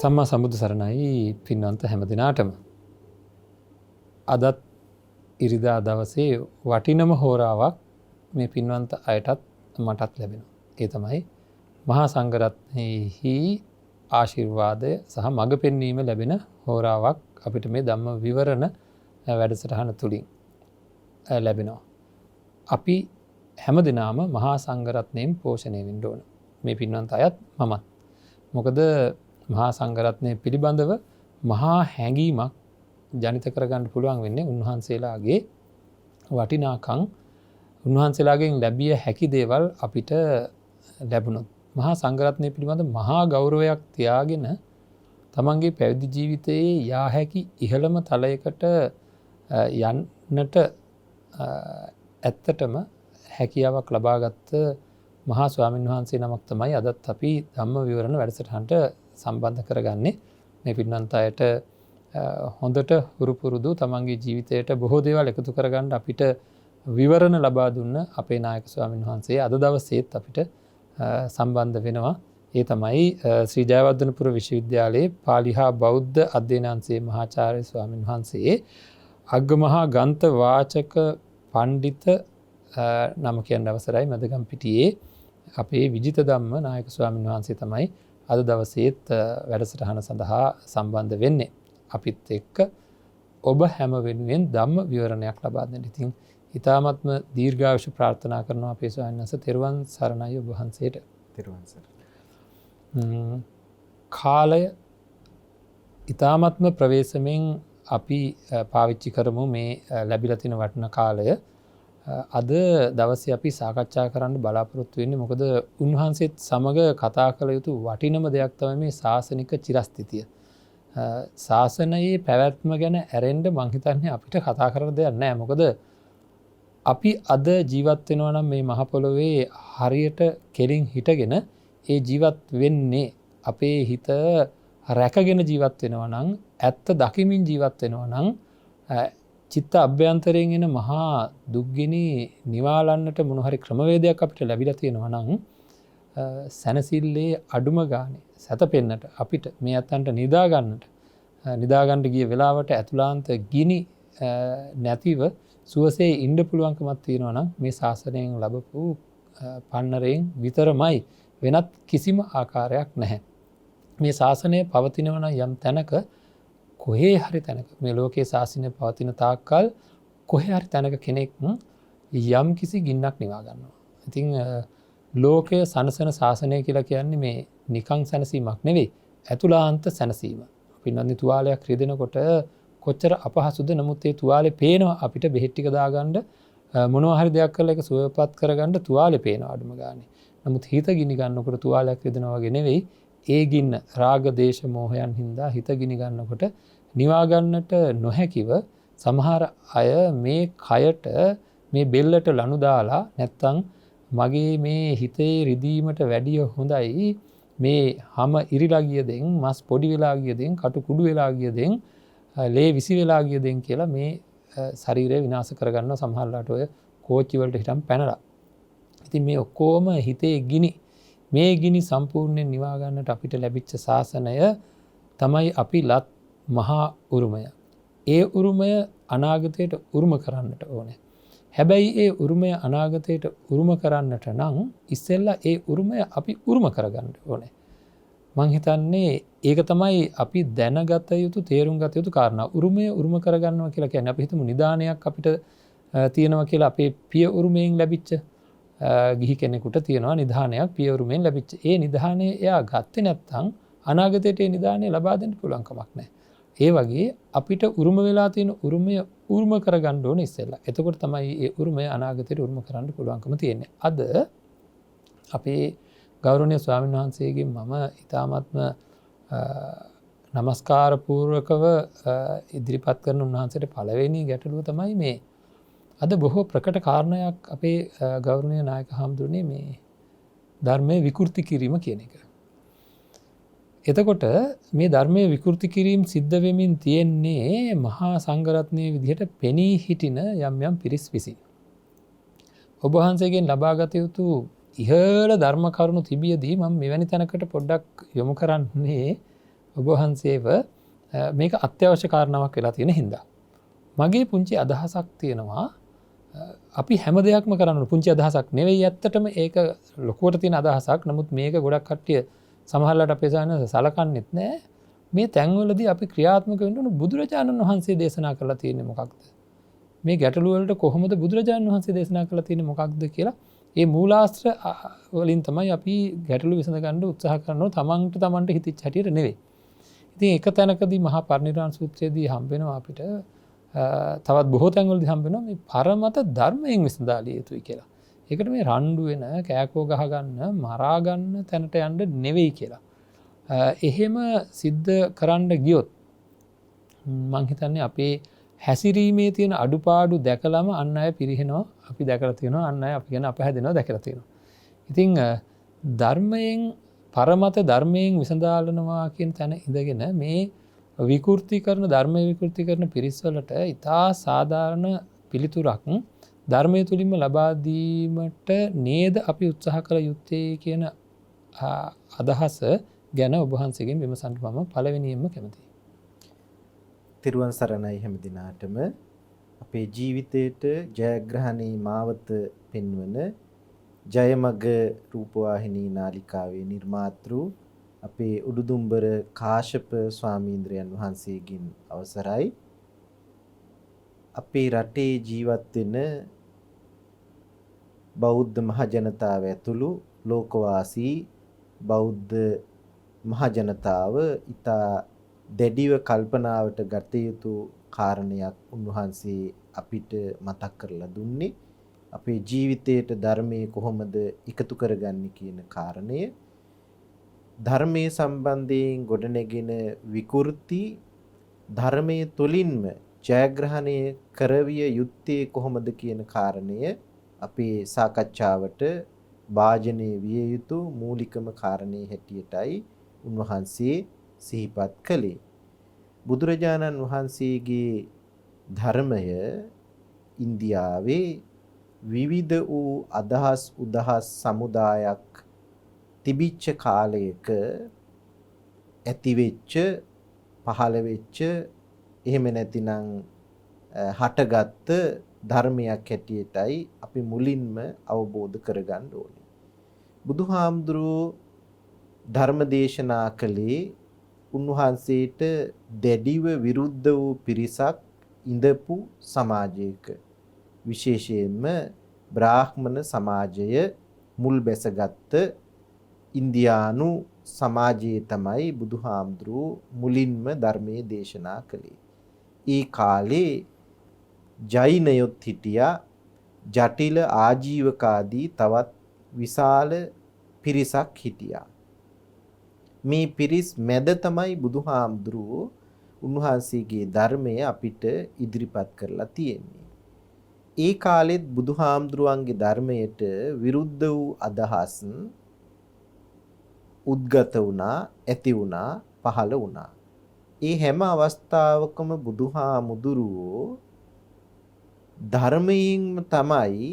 සම්මා සම්බුදු සරණයි පින්වන්ත හැම දිනාටම. අදත් ඉරිදා දවසේ වටිනම හෝරාවක් මේ පින්වන්ත අයටත් මටත් ලැබෙනවා. ඒ තමයි මහා සංඝරත්නයෙහි ආශිර්වාදය සහ මඟ පෙන්වීම ලැබෙන හෝරාවක් අපිට මේ ධම්ම විවරණ වැඩසටහන තුලින් ලැබෙනවා. අපි හැම දිනම මහා සංඝරත්නයෙන් පෝෂණය වෙන්න ඕන. මේ පින්වන්ත අයත් මමත්. මොකද මහා සංඝරත්නය පිළිබඳව මහා හැඟීමක් ජනිත කරගන්න පුළුවන් වෙන්නේ උන්වහන්සේලාගේ වටිනාකම් උන්වහන්සේලාගෙන් ලැබිය හැකි දේවල් අපිට ලැබුණොත්. මහා සංඝරත්නය පිළිබඳ මහා ගෞරවයක් තියාගෙන තමන්ගේ පැවිදි ජීවිතයේ යා හැකි ඉහළම තලයකට යන්නට ඇත්තටම හැකියාවක් ලබාගත්ත මහා ස්වාමීන් වහන්සේ නමක් තමයි අදත් අපි ධම්ම විවරණ වැඩසටහනට සම්බන්ධ කරගන්නේ. මේ පින්වන්ත අයට හොඳට හුරුපුරුදු තමන්ගේ ජීවිතයට බොහෝ දේවල් එකතු කරගන්න අපිට විවරණ ලබා දුන්න අපේ නායක ස්වාමීන් වහන්සේ අද දවසේත් අපිට සම්බන්ධ වෙනවා. ඒ තමයි ශ්‍රී ජයවර්ධනපුර විශ්වවිද්‍යාලයේ පාලි හා බෞද්ධ අධ්‍යයනාංශයේ මහාචාර්ය ස්වාමීන් වහන්සේ අග්ගමහා ග්‍රන්ථ වාචක පණ්ඩිත නම කියන අවසරයි මදගම් පිටියේ අපේ විජිත ධම්ම නායක ස්වාමීන් වහන්සේ තමයි අද දවසේත් වැඩසටහන සඳහා සම්බන්ධ වෙන්නේ. අපිත් එක්ක ඔබ හැම වෙනුවෙන් ධම්ම විවරණයක් ලබා දෙන්න. ඉතින් ඊ타ත්ම දීර්ඝායුෂ ප්‍රාර්ථනා කරනවා අපේ ස්වාමීන් වහන්සේ. තෙරුවන් සරණයි ඔබ වහන්සේට. තෙරුවන් සරණයි. කාලය ඊ타ත්ම ප්‍රවේශමෙන් අපි පාවිච්චි කරමු මේ ලැබිලා තියෙන වටිනා කාලය. අද දවසේ අපි සාකච්ඡා කරන්න බලාපොරොත්තු වෙන්නේ මොකද උන්වහන්සේත් සමග කතා කළ යුතු වටිනම දෙයක් තමයි මේ ශාසනික චිරස්ථිතිය. ශාසනයේ පැවැත්ම ගැන ඇරෙන්න මං හිතන්නේ අපිට කතා කරන්න දෙයක් නැහැ. මොකද අපි අද ජීවත් වෙනවා නම් මේ මහ පොළොවේ හරියට කෙලින් හිටගෙන ඒ ජීවත් වෙන්නේ අපේ හිත රැකගෙන ජීවත් වෙනවා නම් ඇත්ත දකිමින් ජීවත් වෙනවා නම් චිත්ත අභ්‍යන්තරයෙන් එන මහා දුක්ගිනි නිවාලන්නට මොන හරි ක්‍රමවේදයක් අපිට ලැබිලා තියෙනවා නම් සැනසෙල්ලේ අඩුම ගානේ සැතපෙන්නට අපිට මේ අතන්ට නිදාගන්න ගිය වෙලාවට ඇතුළාන්ත ගිනි නැතිව සුවසේ ඉන්න පුළුවන්කමක් තියෙනවා නම් මේ ශාසනයෙන් ලැබපු පන්නරයෙන් විතරමයි, වෙනත් කිසිම ආකාරයක් නැහැ. මේ ශාසනය පවතිනවා නම් යම් තැනක කොහේ හරි තැනක මේ ලෝකයේ ශාසනය පවතින තාක්කල් කොහේ හරි තැනක කෙනෙක් යම් කිසි ගින්නක් නිවා ගන්නවා. ඉතින් ලෝකය සනසන ශාසනය කියලා කියන්නේ මේ නිකං සැනසීමක් නෙවෙයි, ඇතුළාන්ත සැනසීම. පින්වත්නි, තුවාලයක් රිදෙනකොට කොච්චර අපහසුද. නමුත් ඒ තුවාලේ පේනවා අපිට බෙහෙත් ටික දාගන්න මොනවා හරි දෙයක් කරලා ඒක සුවපත් කරගන්න තුවාලේ පේනවා අඩුම ගානේ. නමුත් හිත ගිනි ගන්නකොට තුවාලයක් රිදෙනවා වගේ නෙවෙයි. ඒ ගින්න රාග දේශ මොහයන් හින්දා හිත ගිනි ගන්නකොට නිවා ගන්නට නොහැකිව සමහර අය මේ කයට මේ බෙල්ලට ලනු දාලා නැත්තම් මගේ මේ හිතේ රිදීමට වැඩිය හොඳයි මේ හැම ඉරිලා ගිය දෙන් මස් පොඩි වෙලා ගිය දෙන් කටු කුඩු වෙලා ගිය දෙන් ලේ විසි වෙලා ගිය දෙන් කියලා මේ ශරීරය විනාශ කරගන්නවා. සමහරලාට ඔය කෝච්චි වලට හිටන් පැනලා. ඉතින් මේ ඔක්කොම හිතේ ගිනි, මේ ගිනි සම්පූර්ණයෙන් නිවා ගන්නට අපිට ලැබිච්ච ශාසනය තමයි අපි ලත් මහා උරුමය. ඒ උරුමය අනාගතයට උරුම කරන්නට ඕනේ. හැබැයි ඒ උරුමය අනාගතයට උරුම කරන්නට නම් ඉස්සෙල්ලා ඒ උරුමය අපි උරුම කරගන්න ඕනේ. මං හිතන්නේ ඒක තමයි අපි දැනගත යුතු, තේරුම් ගත යුතු කාරණා. උරුමය උරුම කරගන්නවා කියලා කියන්නේ අපි හිතමු නිදානයක් අපිට තියෙනවා කියලා. අපේ පිය උරුමයෙන් ලැබිච්ච ගිහි කෙනෙකුට තියෙනවා නිධානයක් පිය උරුමයෙන් ලැබිච්ච. ඒ නිධානය එයා ගත්තේ නැත්නම් අනාගතයට ඒ නිධානය ලබා දෙන්න පුළුවන් කමක් නැහැ. ඒ වගේ අපිට උරුම වෙලා තියෙන උරුමය උරුම කරගන්න ඕනේ ඉස්සෙල්ලා. එතකොට තමයි ඒ උරුමය අනාගතයට උරුම කරන්න පුළුවන්කම තියෙන්නේ. අද අපේ ගෞරවනීය ස්වාමීන් වහන්සේගෙන් මම ඊ타ත්ම නමස්කාර පූර්වකව ඉදිරිපත් කරන උන්වහන්සේට පළවෙනි ගැටලුව තමයි මේ අද බොහෝ ප්‍රකට කාරණයක් අපේ ගෞරවනීය නායක හාමුදුරනේ මේ ධර්මයේ විකෘති කිරීම කියන එක. එතකොට මේ ධර්මයේ විකෘති කිරීම සිද්ධ වෙමින් තියෙන්නේ මහා සංඝරත්නයේ විදිහට පෙනී හිටින යම් යම් පිරිස් විසින්. ඔබ වහන්සේගෙන් ලබාගත යුතු ඉහළ ධර්ම කරුණු තිබියදී මම මෙවැනි තැනකට පොඩ්ඩක් යොමු කරන්නේ ඔබ වහන්සේව මේක අත්‍යවශ්‍ය කාරණාවක් වෙලා තියෙන හින්දා. මගේ පුංචි අදහසක් තියෙනවා අපි හැම දෙයක්ම කරන්න පුංචි අදහසක් නෙවෙයි ඇත්තටම ඒක ලොකුවට තියෙන අදහසක්. නමුත් මේක ගොඩක් කට්ටිය සමහරවිට අපේ සායනස සලකන්නෙත් නෑ. මේ තැන්වලදී අපි ක්‍රියාත්මක වෙන්න ඕන බුදුරජාණන් වහන්සේ දේශනා කරලා තියෙන්නේ මොකක්ද? මේ ගැටලු වලට කොහොමද බුදුරජාණන් වහන්සේ දේශනා කරලා තියෙන්නේ මොකක්ද කියලා ඒ මූලාශ්‍ර වලින් තමයි අපි ගැටලු විසඳ ගන්න උත්සාහ කරනවා. තමන්ට හිතිච්ච හැටියට නෙවෙයි. ඉතින් එක තැනකදී මහා පරිනිර්වාණ සූත්‍රයේදී හම්බ වෙනවා අපිට තවත් බොහෝ තැන්වලදී හම්බ වෙනවා මේ පරමත ධර්මයෙන් විසඳාලිය යුතුයි කියලා. ඒකට මේ රණ්ඩු වෙන කෑකෝ ගහ ගන්න මරා ගන්න තැනට යන්න නෙවෙයි කියලා. එහෙම සිද්ධ කරන්න ගියොත් මං හිතන්නේ අපේ හැසිරීමේ තියෙන අඩුපාඩු දැකලම අන් අය පිරිහෙනවා. අපි දැකලා තියෙනවා අන් අය අපි ගැන අපහැදෙනවා දැකලා තියෙනවා. ඉතින් ධර්මයෙන් පරමත ධර්මයෙන් විසඳාලනවා කියන තැන ඉඳගෙන මේ විකෘති කරන ධර්මයේ විකෘති කරන පිරිස්වලට ඉතා සාධාරණ පිළිතුරක් ධර්මයේ තුලින්ම ලබා දීමට නේද අපි උත්සාහ කළ යුත්තේ කියන අදහස ගැන ඔබ වහන්සේගෙන් විමසන්න මම පළවෙනියෙන්ම කැමතියි. තිරුවන් සරණයි හැම දිනාටම. අපේ ජීවිතයට ජයග්‍රහණී මාවත පෙන්වන ජයමග රූපවාහිනී නාලිකාවේ නිර්මාතෘ අපේ උඩුදුම්බර කාශ්‍යප ස්වාමීන්ද්‍රයන් වහන්සේගෙන් අවසරයි. අපේ රටේ ජීවත් වෙන බෞද්ධ මහජනතාව ඇතුළු ලෝකවාසී බෞද්ධ මහජනතාව ඉතා දැඩිව කල්පනාවට ගත යුතු කාරණයක් උන්වහන්සේ අපිට මතක් කරලා දුන්නේ. අපේ ජීවිතයට ධර්මයේ කොහොමද එකතු කරගන්නේ කියන කාරණය. ධර්මයේ සම්බන්ධයෙන් ගොඩනැගෙන විකෘති ධර්මයේ තුලින්ම ජයග්‍රහණය කරවිය යුත්තේ කොහොමද කියන කාරණය අපේ සාකච්ඡාවට භාජනය විය යුතු මූලිකම කාරණේ හැටියටයි උන්වහන්සේ සිහිපත් කළේ. බුදුරජාණන් වහන්සේගේ ධර්මය ඉන්දියාවේ විවිධ වූ අදහස් උදහස් සමුදායක් තිබිච්ච කාලයක ඇතිවෙච්ච පහළ වෙච්ච එහෙම නැතිනම් හටගත්ත ධර්මයක් හැටියටයි අපි මුලින්ම අවබෝධ කරගන්න ඕනේ. බුදුහාමුදුරුවෝ ධර්ම දේශනා කළේ උන්වහන්සේට දැඩිව විරුද්ධ වූ පිරිසක් ඉඳපු සමාජයක, විශේෂයෙන්ම බ්‍රාහ්මණ සමාජය මුල් බැසගත් ඉන්දියානු සමාජයේ තමයි බුදුහාමුදුරුවෝ මුලින්ම ධර්මයේ දේශනා කළේ. ඒ කාලේ ජෛනයොත් හිටියා, ජටිල ආජීවකාදී තවත් විශාල පිරිසක් හිටියා. මේ පිරිස් මැද තමයි බුදුහාමුදුරුවෝ උන්වහන්සේගේ ධර්මය අපිට ඉදිරිපත් කරලා තියෙන්නේ. ඒ කාලෙත් බුදුහාමුදුරුවන්ගේ ධර්මයට විරුද්ධ වූ අදහස් උද්ගත වුණා, ඇති වුණා, පහළ වුණා. ඒ හැම අවස්ථාවකම බුදුහාමුදුරුවෝ ධර්මයෙන් තමයි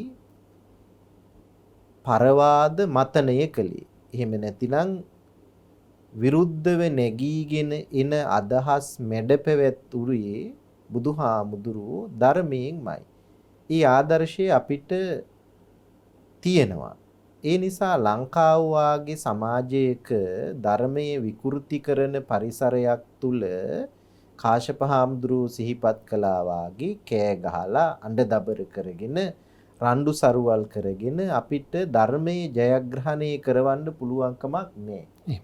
පරවාද මතනය කළේ. එහෙම නැතිනම් විරුද්ධව නැගීගෙන එන අදහස් මැඩ පැවැත්වුවේ බුදුහාමුදුරුවෝ ධර්මයෙන්මයි. ඒ ආදර්ශය අපිට තියෙනවා. ඒ නිසා ලංකාව වාගේ සමාජයක ධර්මයේ විකෘති කරන පරිසරයක් තුල කාශ්‍යප හාමුදුරුවෝ සිහිපත් කළා වාගේ කෑ ගහලා අඬ දබර කරගෙන රණ්ඩු සරුවල් කරගෙන අපිට ධර්මයේ ජයග්‍රහණය කරවන්න පුළුවන්කමක් නැහැ.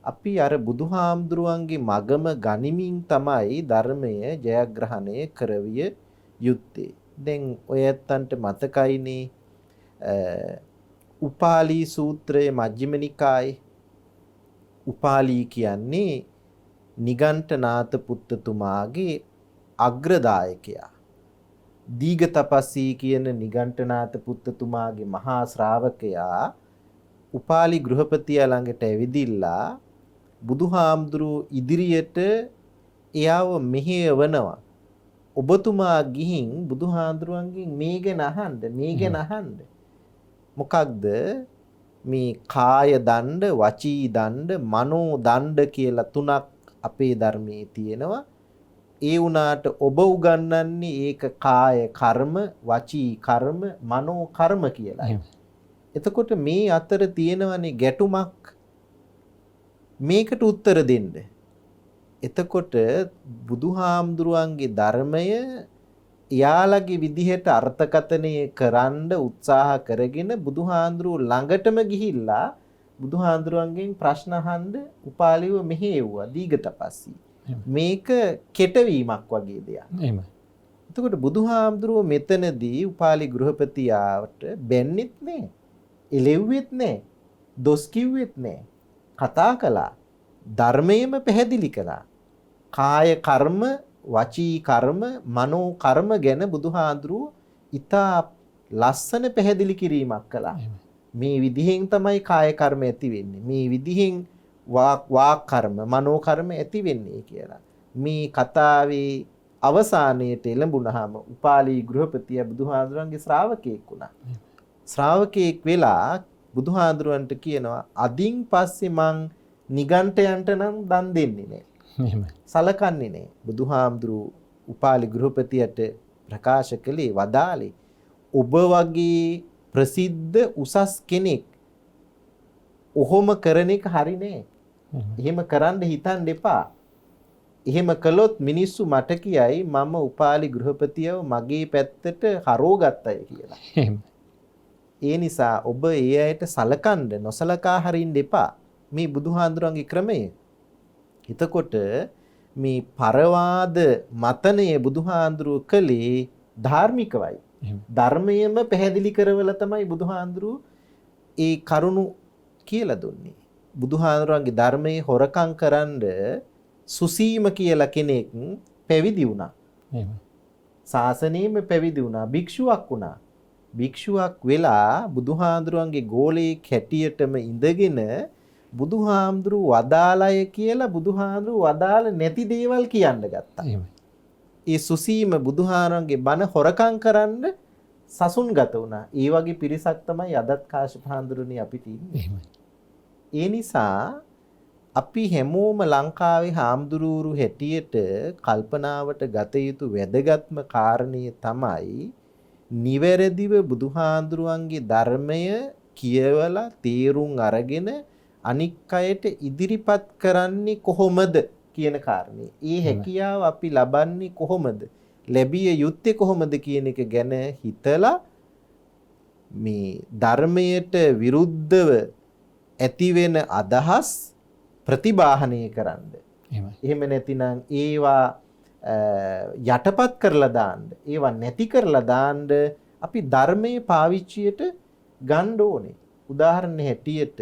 අපි අර බුදුහාමුදුරුවන්ගේ මගම ගනිමින් තමයි ධර්මය ජයග්‍රහණය කරවිය යුත්තේ. දැන් ඔය ඇත්තන්ට මතකයිනේ උපාලි සූත්‍රයේ මජ්ක්‍ධිම නිකායේ උපාලි කියන්නේ නිගණ්ඨනාත පුත්තතුමාගේ අග්‍රදායකයා. දීඝතපස්සී කියන නිගණ්ඨනාත පුත්තතුමාගේ මහා ශ්‍රාවකයා උපාලි ගෘහපතියා ළඟට ඇවිදිලා බුදුහාමුදුරුවෝ ඉදිරියට එයාව මෙහෙයවනවා. ඔබතුමා ගිහින් බුදුහාමුදුරුවන්ගෙන් මේ ගැන අහන්න. මොකක්ද මේ කාය දණ්ඩ, වචී දණ්ඩ, මනෝ දණ්ඩ කියලා තුනක් අපේ ධර්මයේ තියෙනවා. ඒ වුණාට ඔබ උගන්වන්නේ ඒක කාය කර්ම, වචී කර්ම, මනෝ කර්ම කියලා. එතකොට මේ අතර තියෙනවනේ ගැටුමක්. මේකට උත්තර දෙන්න. එතකොට බුදුහාමුදුරුවන්ගේ ධර්මය යාළගේ විදිහට අර්ථකථනය කරන්න උත්සාහ කරගෙන බුදුහාඳුරුව ළඟටම ගිහිල්ලා බුදුහාඳුරුවන්ගෙන් ප්‍රශ්න අහන්න උපාලිව මෙහෙයුවා දීඝතපස්සී. මේක කෙටවීමක් වගේ දෙයක්. එහෙමයි. එතකොට බුදුහාඳුරුව මෙතනදී උපාලි ගෘහපතියාට බැන්නෙත් නෑ. එලෙව්වෙත් නෑ. දොස් කිව්වෙත් නෑ. කතා කළා. ධර්මයේම පැහැදිලි කළා. කාය කර්ම, වචී කර්ම, මනෝ කර්ම ගැන බුදුහාඳුරුව ඉතා ලස්සන පැහැදිලි කිරීමක් කළා. මේ විදිහෙන් තමයි කාය කර්ම ඇති වෙන්නේ. මේ විදිහෙන් වාක් කර්ම, මනෝ කර්ම ඇති වෙන්නේ කියලා. මේ කතාවේ අවසානයේට එළඹුණාම උපාලි ගෘහපතිය බුදුහාඳුරන්ගේ ශ්‍රාවකයෙක් වුණා. ශ්‍රාවකයෙක් වෙලා බුදුහාඳුරන්ට කියනවා අදින් පස්සේ මං නිගණ්ඨයන්ට නම් දන් දෙන්නේ නැහැ. සලකන්නේ නැහැ. බුදුහාමුදුරු උපාලි ගෘහපතියට ප්‍රකාශ කළේ වදාලේ ඔබ වගේ ප්‍රසිද්ධ උසස් කෙනෙක් ඔහොම කරන එක හරි නෑ. එහෙම කරන්න හිතන්න එපා. එහෙම කළොත් මිනිස්සු මට කියයි මම උපාලි ගෘහපතියව මගේ පැත්තට හරවගත්තය කියලා. ඒ නිසා ඔබ ඒ අයට සලකන්න නොසලකා හරින්න එපා. මේ බුදුහාඳුරන්ගේ ක්‍රමය. එතකොට මේ පරවාද මතනය බුදුහාඳුරුව කළේ ධාර්මිකවයි. ධර්මයේම පැහැදිලි කරවල තමයි බුදුහාඳුරුව ඒ කරුණු කියලා දුන්නේ. බුදුහාඳුරන්ගේ ධර්මයේ හොරකම් කරන්න සුසීම කියලා කෙනෙක් පැවිදි වුණා. ශාසනයෙම පැවිදි වුණා. භික්ෂුවක් වුණා. භික්ෂුවක් වෙලා බුදුහාඳුරන්ගේ ගෝලයේ හැටියටම ඉඳගෙන බුදුහාමුදුරු වදාළය කියලා බුදුහාමුදුරු වදාළ නැති දේවල් කියන්න ගත්තා. ඒ සුසීම බුදුහාරන්ගේ බණ හොරකම් කරන්න සසුන්ගත වුණා. ඒ වගේ පිරිසක් තමයි අදත් කාශ්‍යප හාමුදුරනේ අපිට ඉන්නේ. ඒ නිසා අපි හැමෝම ලංකාවේ හාමුදුරුවරු හැටියට කල්පනාවට ගත යුතු වැදගත්ම කාරණය තමයි නිවැරදිව බුදුහාඳුරුවන්ගේ ධර්මය කියවලා තේරුම් අරගෙන අනික් අයට ඉදිරිපත් කරන්නේ කොහොමද කියන කාරණේ. ඒ හැකියාව අපි ලබන්නේ කොහොමද? ලැබිය යුත්තේ කොහොමද කියන එක ගැන හිතලා මේ ධර්මයට විරුද්ධව ඇතිවෙන අදහස් ප්‍රතිබාහනය කරන්න. එහෙම නැතිනම් ඒවා යටපත් කරලා දාන්න, ඒවා නැති කරලා දාන්න අපි ධර්මයේ පාවිච්චියට ගන්න ඕනේ. උදාහරණ හැටියට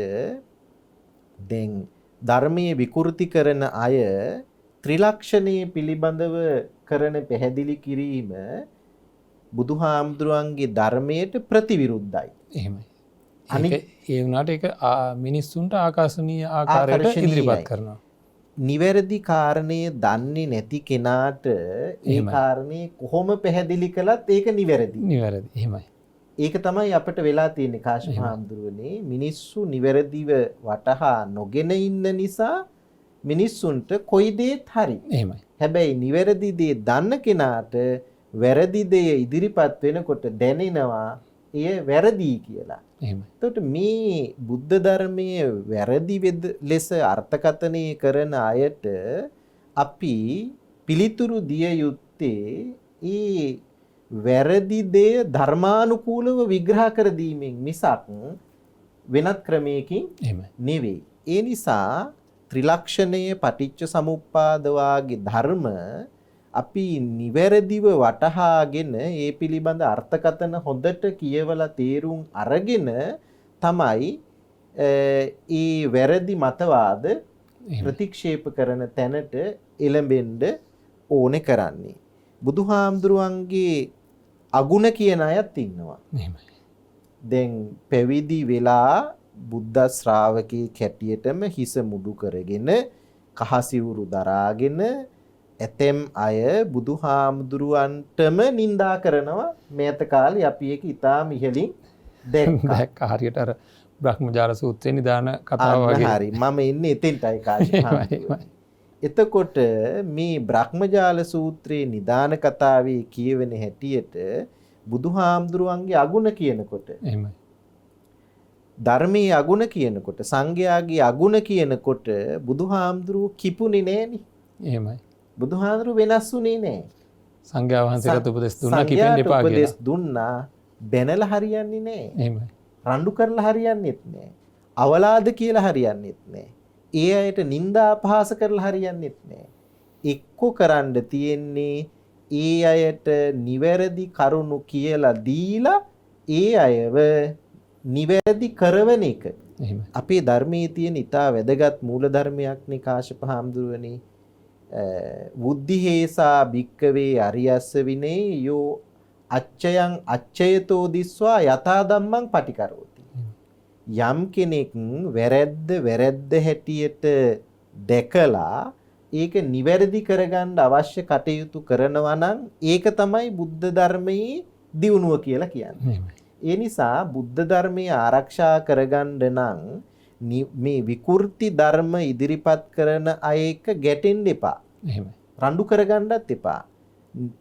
දැන් ධර්මයේ විකෘති කරන අය ත්‍රිලක්ෂණයේ පිළිබඳව කරන පැහැදිලි කිරීම බුදුහාමුදුරන්ගේ ධර්මයට ප්‍රතිවිරුද්ධයි. එහෙමයි. අනික ඒ වුණාට ඒක මිනිස්සුන්ට ආකර්ෂණීය ආකාරයට ඉදිරිපත් කරනවා. නිවැරදි කාරණේ දන්නේ නැති කෙනාට ඒ කාරණේ කොහොම පැහැදිලි කළත් ඒක නිවැරදි. නිවැරදි. එහෙමයි. ඒක තමයි අපිට වෙලා තියෙන්නේ කාශ්‍යප හාමුදුරුවනේ. මිනිස්සු නිවැරදිව වටහා නොගෙන ඉන්න නිසා මිනිස්සුන්ට කොයි දේත් හරි. එහෙමයි. හැබැයි නිවැරදි දේ දන්න කෙනාට වැරදි දේ ඉදිරිපත් වෙනකොට දැනෙනවා එය වැරදි කියලා. එහෙමයි. එතකොට මේ බුද්ධ ධර්මයේ වැරදි ලෙස අර්ථකථනය කරන අයට අපි පිළිතුරු දිය යුත්තේ ඒ වැරදි දේ ධර්මානුකූලව විග්‍රහ කර දීමෙන් මිසක් වෙනත් ක්‍රමයකින් නෙවෙයි. ඒ නිසා ත්‍රිලක්ෂණයේ පටිච්ච සමුප්පාද වාගේ ධර්ම අපි නිවැරදිව වටහාගෙන ඒ පිළිබඳ අර්ථකථන හොඳට කියවලා තේරුම් අරගෙන තමයි ඒ වැරදි මතවාද ප්‍රතික්ෂේප කරන තැනට එළඹෙන්න ඕනේ කරන්නේ. බුදුහාමුදුරුවන්ගේ අගුණ කියන අයත් ඉන්නවා. දැන් පැවිදි වෙලා බුද්ධ ශ්‍රාවකෙක් හැටියටම හිස මුඩු කරගෙන කහසිවුරු දරාගෙන ඇතැම් අය බුදුහාමුදුරුවන්ටම නිඳා කරනවා. මේත කාලේ අපි ඒක ඉතාම ඉහළින් දැක්කා. හරියට අර බ්‍රහ්මජාල සූත්‍රයේ නිදාන කතාව වගේ. හරි. මම එන්නේ එතෙන්ටයි කාශ්‍යප හාමුදුරුවෝ. එතකොට මේ බ්‍රහ්මජාල සූත්‍රයේ නිදාන කතාවේ කියවෙන හැටියට බුදුහාමුදුරුවන්ගේ අගුණ කියනකොට එහෙමයි. ධර්මයේ අගුණ කියනකොට සංඝයාගේ අගුණ කියනකොට බුදුහාමුදුරුවෝ කිපුනේ නෑනේ. එහෙමයි. බුදුහාමුදුරුවෝ වෙනස් වුණේ නෑ. සංඝයා වහන්සේට උපදෙස් දුන්නා කිපෙන්න එපා කියලා. උපදෙස් දුන්නා බැනලා හරියන්නේ නෑ. එහෙමයි. රණ්ඩු කරලා හරියන්නේත් නෑ. අවලාද කියලා හරියන්නේත් නෑ. ඒ අයට නිନ୍ଦා අපහාස කරලා හරියන්නේත් නෑ. එක්ක කරන්න තියෙන්නේ ඒ අයට නිවැරදි කරුණු කියලා දීලා ඒ අයව නිවැරදි කරවන එක. එහෙමයි. අපේ ධර්මයේ තියෙන ඊටා වැදගත් මූල ධර්මයක්නේ කාශ්‍යප හාමුදුරුවනේ. බුද්ධිහේසා භික්කවේ අරියස්ස විනේ යෝ අච්චයන් අච්චයතෝ දිස්වා යථා ධම්මං පටිකරෝති. යම් කෙනෙක් වැරැද්ද හැටියට දැකලා ඒක නිවැරදි කරගන්න අවශ්‍ය කටයුතු කරනවා නම් ඒක තමයි බුද්ධ ධර්මයේ දියුණුව කියලා කියන්නේ. ඒ නිසා බුද්ධ ධර්මයේ ආරක්ෂා කරගන්න නම් මේ විකෘති ධර්ම ඉදිරිපත් කරන අය එක්ක ගැටෙන්න එපා. එහෙමයි. රණ්ඩු කරගන්නත් එපා.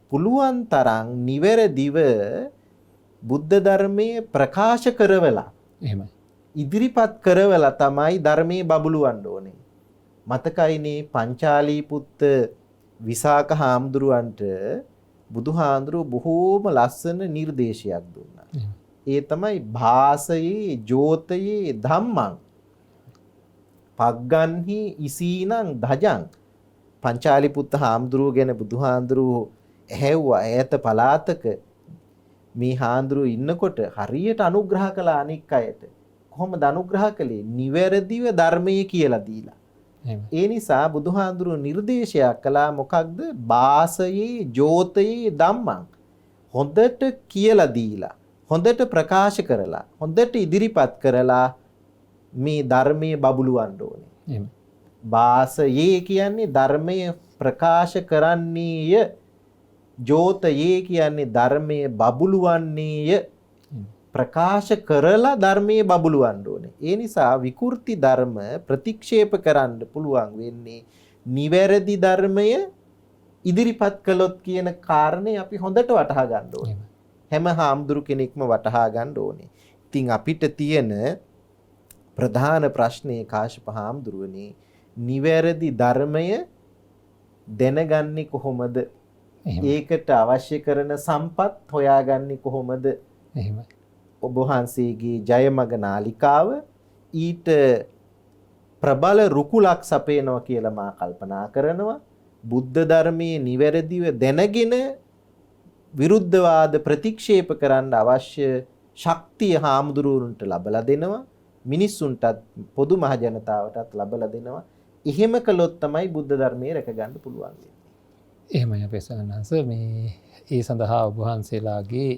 පුළුවන් තරම් නිවැරදිව බුද්ධ ධර්මයේ ප්‍රකාශ කරවලා එහෙමයි. ඉදිරිපත් කරවලා තමයි ධර්මයේ බබළුවන්න ඕනේ. මතකයිනේ පංචාලී පුත්ත විසාක හාමුදුරුවන්ට බුදුහාඳුරුව බොහෝම ලස්සන නිර්දේශයක් දුන්නා. ඒ තමයි භාසයේ ජෝතයේ ධම්මං පග්ගන්හි ඉසීනං ධජං. පංචාලී පුත්ත හාමුදුරුව ගැන බුදුහාඳුරුව ඇහැව්වා ඈත පළාතක මේ හාමුදුරුව ඉන්නකොට හරියට අනුග්‍රහ කළා අනික් අයට. කොහොමද අනුග්‍රහ කළේ? නිවැරදිව ධර්මයේ කියලා දීලා. ඒ නිසා බුදුහාඳුරුව නිර්දේශයක් කළා මොකක්ද? භාසයේ ජෝතයේ ධම්මං. හොඳට කියලා දීලා හොඳට ප්‍රකාශ කරලා හොඳට ඉදිරිපත් කරලා මේ ධර්මයේ බබළුවන්න ඕනේ. භාසයේ කියන්නේ ධර්මයේ ප්‍රකාශ කරන්නේය. ජෝතයේ කියන්නේ ධර්මයේ බබළුවන්නේය. ප්‍රකාශ කරලා ධර්මයේ බබළුවන්න ඕනේ. ඒ නිසා විකෘති ධර්ම ප්‍රතික්ෂේප කරන්න පුළුවන් වෙන්නේ නිවැරදි ධර්මය ඉදිරිපත් කළොත් කියන කාරණේ අපි හොඳට වටහා ගන්න ඕනේ. හැම හාමුදුරු කෙනෙක්ම වටහා ගන්න ඕනේ. ඉතින් අපිට තියෙන ප්‍රධාන ප්‍රශ්නේ කාශ්‍යප හාමුදුරුවනේ නිවැරදි ධර්මය දැනගන්නේ කොහොමද? ඒකට අවශ්‍ය කරන සම්පත් හොයාගන්නේ කොහොමද? එහෙමයි. ඔබ වහන්සේගේ ජයමග නාලිකාව ඊට ප්‍රබල රුකුලක් සපයනවා කියලා මා කල්පනා කරනවා. බුද්ධ ධර්මයේ නිවැරදිව දැනගෙන විරුද්ධවාද ප්‍රතික්ෂේප කරන්න අවශ්‍ය ශක්තිය හාමුදුරුවන්ට ලබලා දෙනවා. මිනිස්සුන්ටත් පොදු මහ ජනතාවටත් ලබලා දෙනවා. එහෙම කළොත් තමයි බුද්ධ ධර්මයේ රැකගන්න පුළුවන් වෙන්නේ. එහෙමයි අපේ සන්නහස මේ ඒ සඳහා ඔබ වහන්සේලාගේ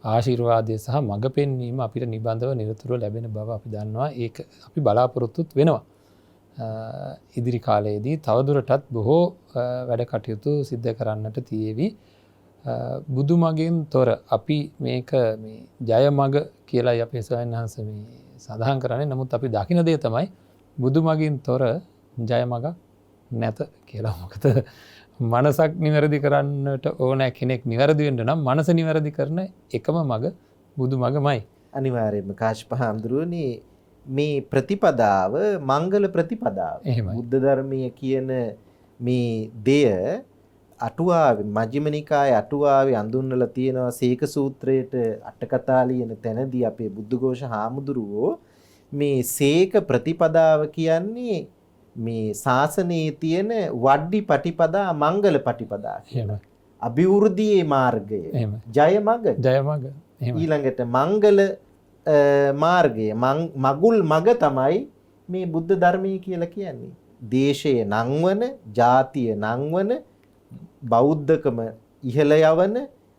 ආශිර්වාදය සහ මඟ පෙන්වීම අපිට නිබඳව නිරතුරුව ලැබෙන බව අපි දන්නවා. ඒක අපි බලාපොරොත්තුත් වෙනවා. ඉදිරි කාලයේදී තවදුරටත් බොහෝ වැඩ කටයුතු සිද්ධ කරන්නට තියෙවි. බුදු මගෙන් තොර අපි මේක මේ ජය මඟ කියලා අපේ සයන්හන්ස මේ සඳහන් කරන්නේ. නමුත් අපි දකින දේ තමයි බුදු මගින් තොර ජය මඟ නැත කියලා. මොකද මනසක් නිවැරදි කරන්නට ඕන කෙනෙක් නිවැරදි වෙන්න නම් මනස නිවැරදි කරන එකම මඟ බුදු මගමයි. අනිවාර්යයෙන්ම කාශ්‍යප හාමුදුරුවනේ මේ ප්‍රතිපදාව මංගල ප්‍රතිපදාව. බුද්ධ ධර්මයේ කියන මේ දෙය අටුවාවේ මජ්ක්‍ධිම නිකායේ අටුවාවේ අඳුන්වලා තියෙනවා. සීක සූත්‍රයේට අටකතා ලියන තැනදී අපේ බුද්ධඝෝෂ හාමුදුරුවෝ මේ සීක ප්‍රතිපදාව කියන්නේ මේ ශාසනයේ තියෙන වඩ්ඩි පටිපදා මංගල පටිපදා කියලා. අභිවෘද්ධියේ මාර්ගය. ජය මඟ. ඊළඟට මංගල මාර්ගය මගුල් මග තමයි මේ බුද්ධ ධර්මයේ කියලා කියන්නේ. දේශයේ නංවන, ජාතිය නංවන, බෞද්ධකම ඉහළ යවන,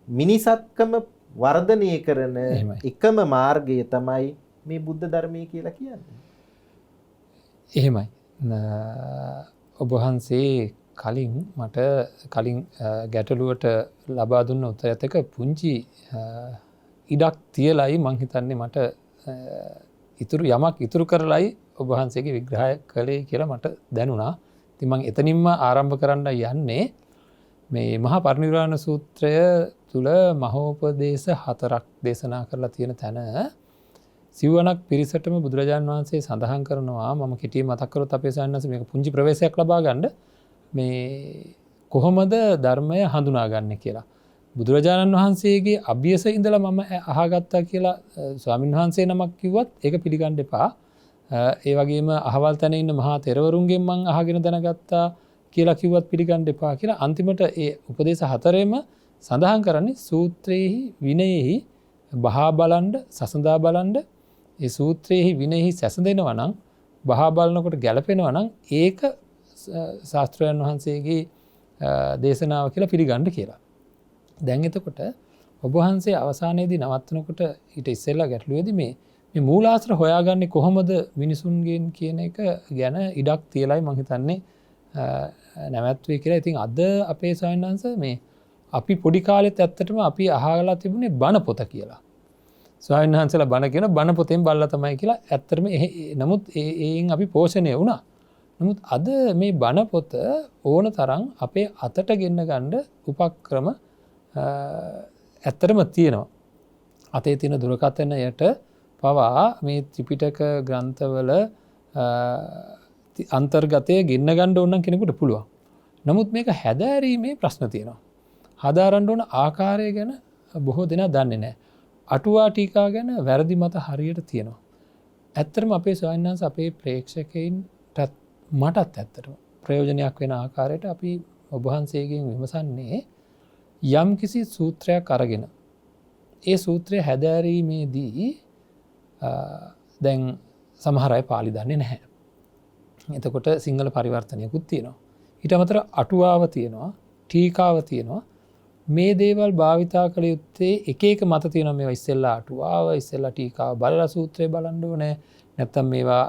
මිනිසත්කම වර්ධනය කරන එකම මාර්ගය තමයි මේ බුද්ධ ධර්මයේ කියලා කියන්නේ. එහෙමයි. ඔබ වහන්සේ මට කලින් ගැටලුවට ලබා දුන්න උත්තරයත් එක පුංචි ඉඩක් තියලයි මං හිතන්නේ මට යමක් ඉතුරු කරලයි ඔබ වහන්සේගේ විග්‍රහය කළේ කියලා මට දැනුණා. ඉතින් මම එතනින්ම ආරම්භ කරන්න යන්නේ මේ මහා පරිනිර්වාණ සූත්‍රය තුල මහෝපදේශ 4ක් දේශනා කරලා තියෙන තැන සිව්වණක් පිරිසටම බුදුරජාන් වහන්සේ සඳහන් කරනවා. මම කෙටියෙන් මතක් කරොත් අපේ සාන්නස මේක පුංචි ප්‍රවේශයක් ලබා ගන්න මේ කොහොමද ධර්මය හඳුනාගන්නේ කියලා. බුදුරජාණන් වහන්සේගේ අභියස ඉඳලා මම අහගත්තා කියලා ස්වාමීන් වහන්සේ නමක් කිව්වත් ඒක පිළිගන්න එපා. ඒ වගේම අහවල් තැන ඉන්න මහා තෙරවරුන්ගෙන් මම අහගෙන දැනගත්තා කියලා කිව්වත් පිළිගන්න එපා කියලා අන්තිමට ඒ උපදේශ හතරෙම සඳහන් කරන්නේ සූත්‍රයේහි විනයෙහි බහා බලන්න සසඳා බලන්න ඒ සූත්‍රයේහි විනයෙහි සැසඳෙනවා නම් බහා බලනකොට ගැලපෙනවා නම් ඒක ශාස්ත්‍රයන් වහන්සේගේ දේශනාව කියලා පිළිගන්න කියලා. දැන් එතකොට ඔබ වහන්සේ අවසානයේදී නවත්තනකොට ඊට ඉස්සෙල්ලා ගැටලුවේදී මේ මූලාශ්‍ර හොයාගන්නේ කොහොමද මිනිසුන්ගෙන් කියන එක ගැන ඉඩක් තියලයි මම හිතන්නේ නැවැත්වේ කියලා. ඉතින් අද අපේ ස්වාමීන් වහන්සේ මේ අපි පොඩි කාලෙත් ඇත්තටම අපි අහලා තිබුණේ බණ පොත කියලා. ස්වාමීන් වහන්සේලා බණ කියන බණ පොතෙන් බලලා තමයි කියලා ඇත්තටම නමුත් ඒෙන් අපි පෝෂණය වුණා. නමුත් අද මේ බණ පොත ඕන තරම් අපේ අතට ගෙන්න ගන්න උපක්‍රම ඇත්තටම තියෙනවා. අතේ තියෙන දුරකථනයට පවා මේ ත්‍රිපිටක ග්‍රන්ථවල අන්තර්ගතය ගෙන්න ගන්න ඕන නම් කෙනෙකුට පුළුවන්. නමුත් මේක හැදෑරීමේ ප්‍රශ්න තියෙනවා. හදාරන්න ඕන ආකාරය ගැන බොහෝ දෙනා දන්නේ නැහැ. අටුවා ටීකා ගැන වැරදි මත හරියට තියෙනවා. ඇත්තටම අපේ ස්වාමීන් වහන්සේ අපේ ප්‍රේක්ෂකයින්ටත් මටත් ඇත්තටම ප්‍රයෝජනයක් වෙන ආකාරයට අපි ඔබ වහන්සේගෙන් විමසන්නේ යම් කිසි සූත්‍රයක් අරගෙන ඒ සූත්‍රය හැදෑරීමේදී දැන් සමහර අය පාලි දන්නේ නැහැ. එතකොට සිංහල පරිවර්තනයකුත් තියෙනවා. ඊට අමතර අටුවාව තියෙනවා, ටීකාව තියෙනවා. මේ දේවල් භාවිතා කළ යුත්තේ එක එක මත තියෙනවා. මේවා ඉස්සෙල්ලා අටුවාව, ඉස්සෙල්ලා ටීකාව බලලා සූත්‍රය බලන්න ඕනේ. නැත්තම් මේවා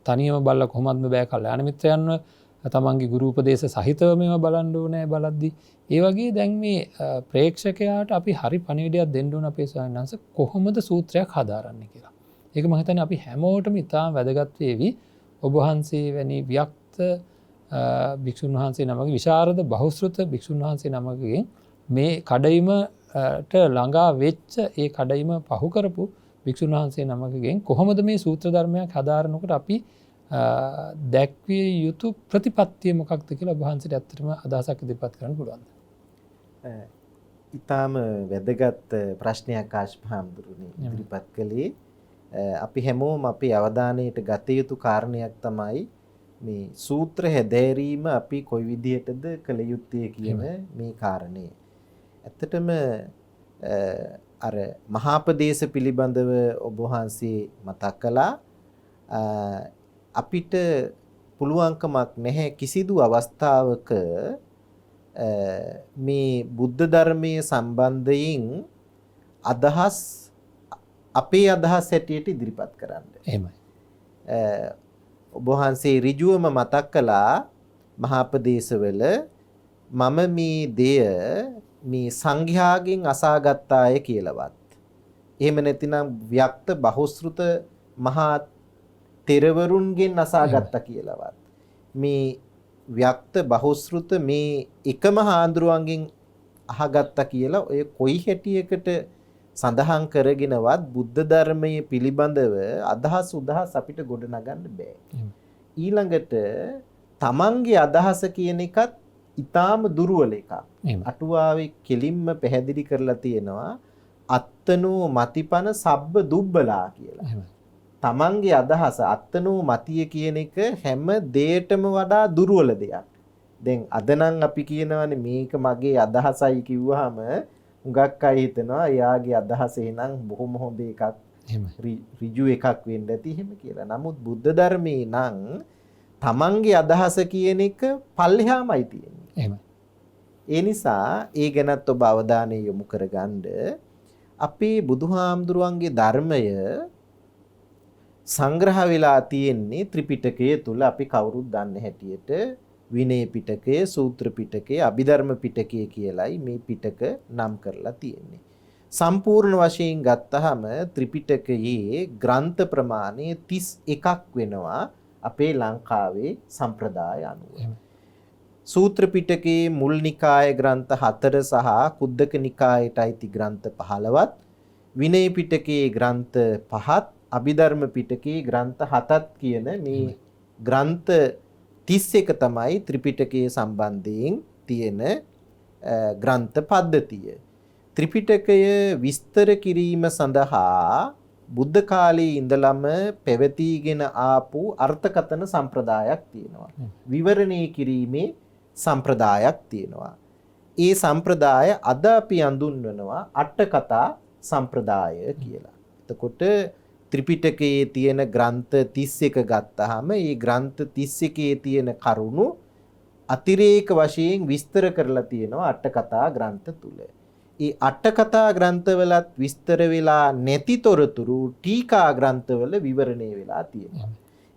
තනියම බලලා කොහොමත්ම බෑ කල්යාණ මිත්‍රයන්ව තමන්ගේ ගුරු උපදේශ සහිතව මේවා බලන්න ඕනේ බලද්දී. ඒ වගේ දැන් මේ ප්‍රේක්ෂකයාට අපි හරි පණිවිඩයක් දෙන්න ඕන අපේ ස්වාමීන් වහන්සේ කොහොමද සූත්‍රයක් හදාරන්නේ කියලා. ඒක මම හිතන්නේ අපි හැමෝටම ඉතාම වැදගත් වේවි. ඔබ වහන්සේ වැනි වික්ත භික්ෂුන් වහන්සේ නමගේ විශාරද බහුශ්‍රත භික්ෂුන් වහන්සේ නමකගෙන් මේ කඩයිමට ළඟා වෙච්ච ඒ කඩයිම පහු කරපු භික්ෂුන් වහන්සේ නමකගෙන් කොහොමද මේ සූත්‍ර ධර්මයක් හදාරනකොට අපි දැක්විය යුතු ප්‍රතිපත්තිය මොකක්ද කියලා ඔබ වහන්සේට ඇත්තටම අදහසක් ඉදිරිපත් කරන්න පුළුවන්ද? ඊටාම වැදගත් ප්‍රශ්නයක් කාශ්‍යප හාමුදුරුවනේ ඉදිරිපත් කළේ. අපි හැමෝම අපේ අවධානයට ගත යුතු කාරණයක් තමයි මේ සූත්‍ර හැදෑරීම අපි කොයි විදිහටද කළ යුත්තේ කියන මේ කාරණේ. ඇත්තටම අර මහාපදේශ පිළිබඳව ඔබ වහන්සේ මතක් කළා. අපිට පුළුවන්කමක් නැහැ කිසිදු අවස්ථාවක මේ බුද්ධ ධර්මයේ සම්බන්ධයෙන් අදහස් අපේ අදහස් හැටියට ඉදිරිපත් කරන්න. එහෙමයි. ඔබ වහන්සේ ඍජුවම මතක් කළා මහාපදේශවල මම මේ දෙය මේ සංඝයාගෙන් අසාගත්තාය කියලාවත්. එහෙම නැතිනම් ව්‍යක්ත බහුශ්‍රුත මහා තෙරවරුන්ගෙන් අසාගත්තා කියලාවත්. මේ ව්‍යක්ත බහුශ්‍රුත මේ එකම හාමුදුරුවන්ගෙන් අහගත්තා කියලා ඔය කොයි හැටියකට සඳහන් කරගෙනවත් බුද්ධ ධර්මයේ පිළිබඳව අදහස් උදහස් අපිට ගොඩනගන්න බෑ. ඊළඟට තමන්ගේ අදහස කියන එකත් ඊටාම දුර්වල එකක්. අටුවාවේ කෙලින්ම පැහැදිලි කරලා තියෙනවා අත්තනෝ මතිපන සබ්බ දුබ්බලා කියලා. තමන්ගේ අදහස අත්තනෝ මතිය කියන එක හැම දෙයකටම වඩා දුර්වල දෙයක්. දැන් අද නම් අපි කියනවානේ මේක මගේ අදහසයි කිව්වහම හුඟක් අය හිතනවා එයාගේ අදහස එහෙනම් බොහොම හොඳ එකක් ඍජු එකක් වෙන්න ඇති එහෙම කියලා. නමුත් බුද්ධ ධර්මයේ නම් තමන්ගේ අදහස කියන එක පල්ලෙහාමයි තියෙන්නේ. එහෙමයි. ඒ නිසා ඒ ගැනත් ඔබ අවධානය යොමු කරගන්න. අපේ බුදුහාමුදුරුවන්ගේ ධර්මය සංග්‍රහ වෙලා තියෙන්නේ ත්‍රිපිටකය තුල අපි කවුරුත් දන්න හැටියට විනය පිටකය, සූත්‍ර පිටකය, අභිධර්ම පිටකය කියලයි මේ පිටක නම් කරලා තියෙන්නේ. සම්පූර්ණ වශයෙන් ගත්තහම ත්‍රිපිටකයේ ග්‍රන්ථ ප්‍රමාණය 31ක් වෙනවා අපේ ලංකාවේ සම්ප්‍රදාය අනුව. සූත්‍ර පිටකයේ මුල් නිකාය ග්‍රන්ථ 4 සහ කුද්දක නිකායට අයිති ග්‍රන්ථ 15ත් විනය පිටකයේ ග්‍රන්ථ 5ත් අභිධර්ම පිටකයේ ග්‍රන්ථ 7ත් කියන මේ ග්‍රන්ථ 31 තමයි ත්‍රිපිටකයේ සම්බන්ධයෙන් තියෙන ග්‍රන්ථ පද්ධතිය. ත්‍රිපිටකය විස්තර කිරීම සඳහා බුද්ධ කාලයේ ඉඳලම පැවතීගෙන ආපු අර්ථකථන සම්ප්‍රදායක් තියෙනවා. විවරණය කිරීමේ සම්ප්‍රදායක් තියෙනවා. ඒ සම්ප්‍රදාය අද අපි හඳුන්වනවා අට කතා සම්ප්‍රදාය කියලා. එතකොට ත්‍රිපිටකයේ තියෙන ග්‍රන්ථ 31 ගත්තාම ඒ ග්‍රන්ථ 31 තියෙන කරුණු අතිරේක වශයෙන් විස්තර කරලා තියෙනවා අට කතා ග්‍රන්ථ තුල. ඒ අට කතා ග්‍රන්ථවලත් විස්තර වෙලා නැති තොරතුරු ටීකා ග්‍රන්ථවල විවරණය වෙලා තියෙනවා.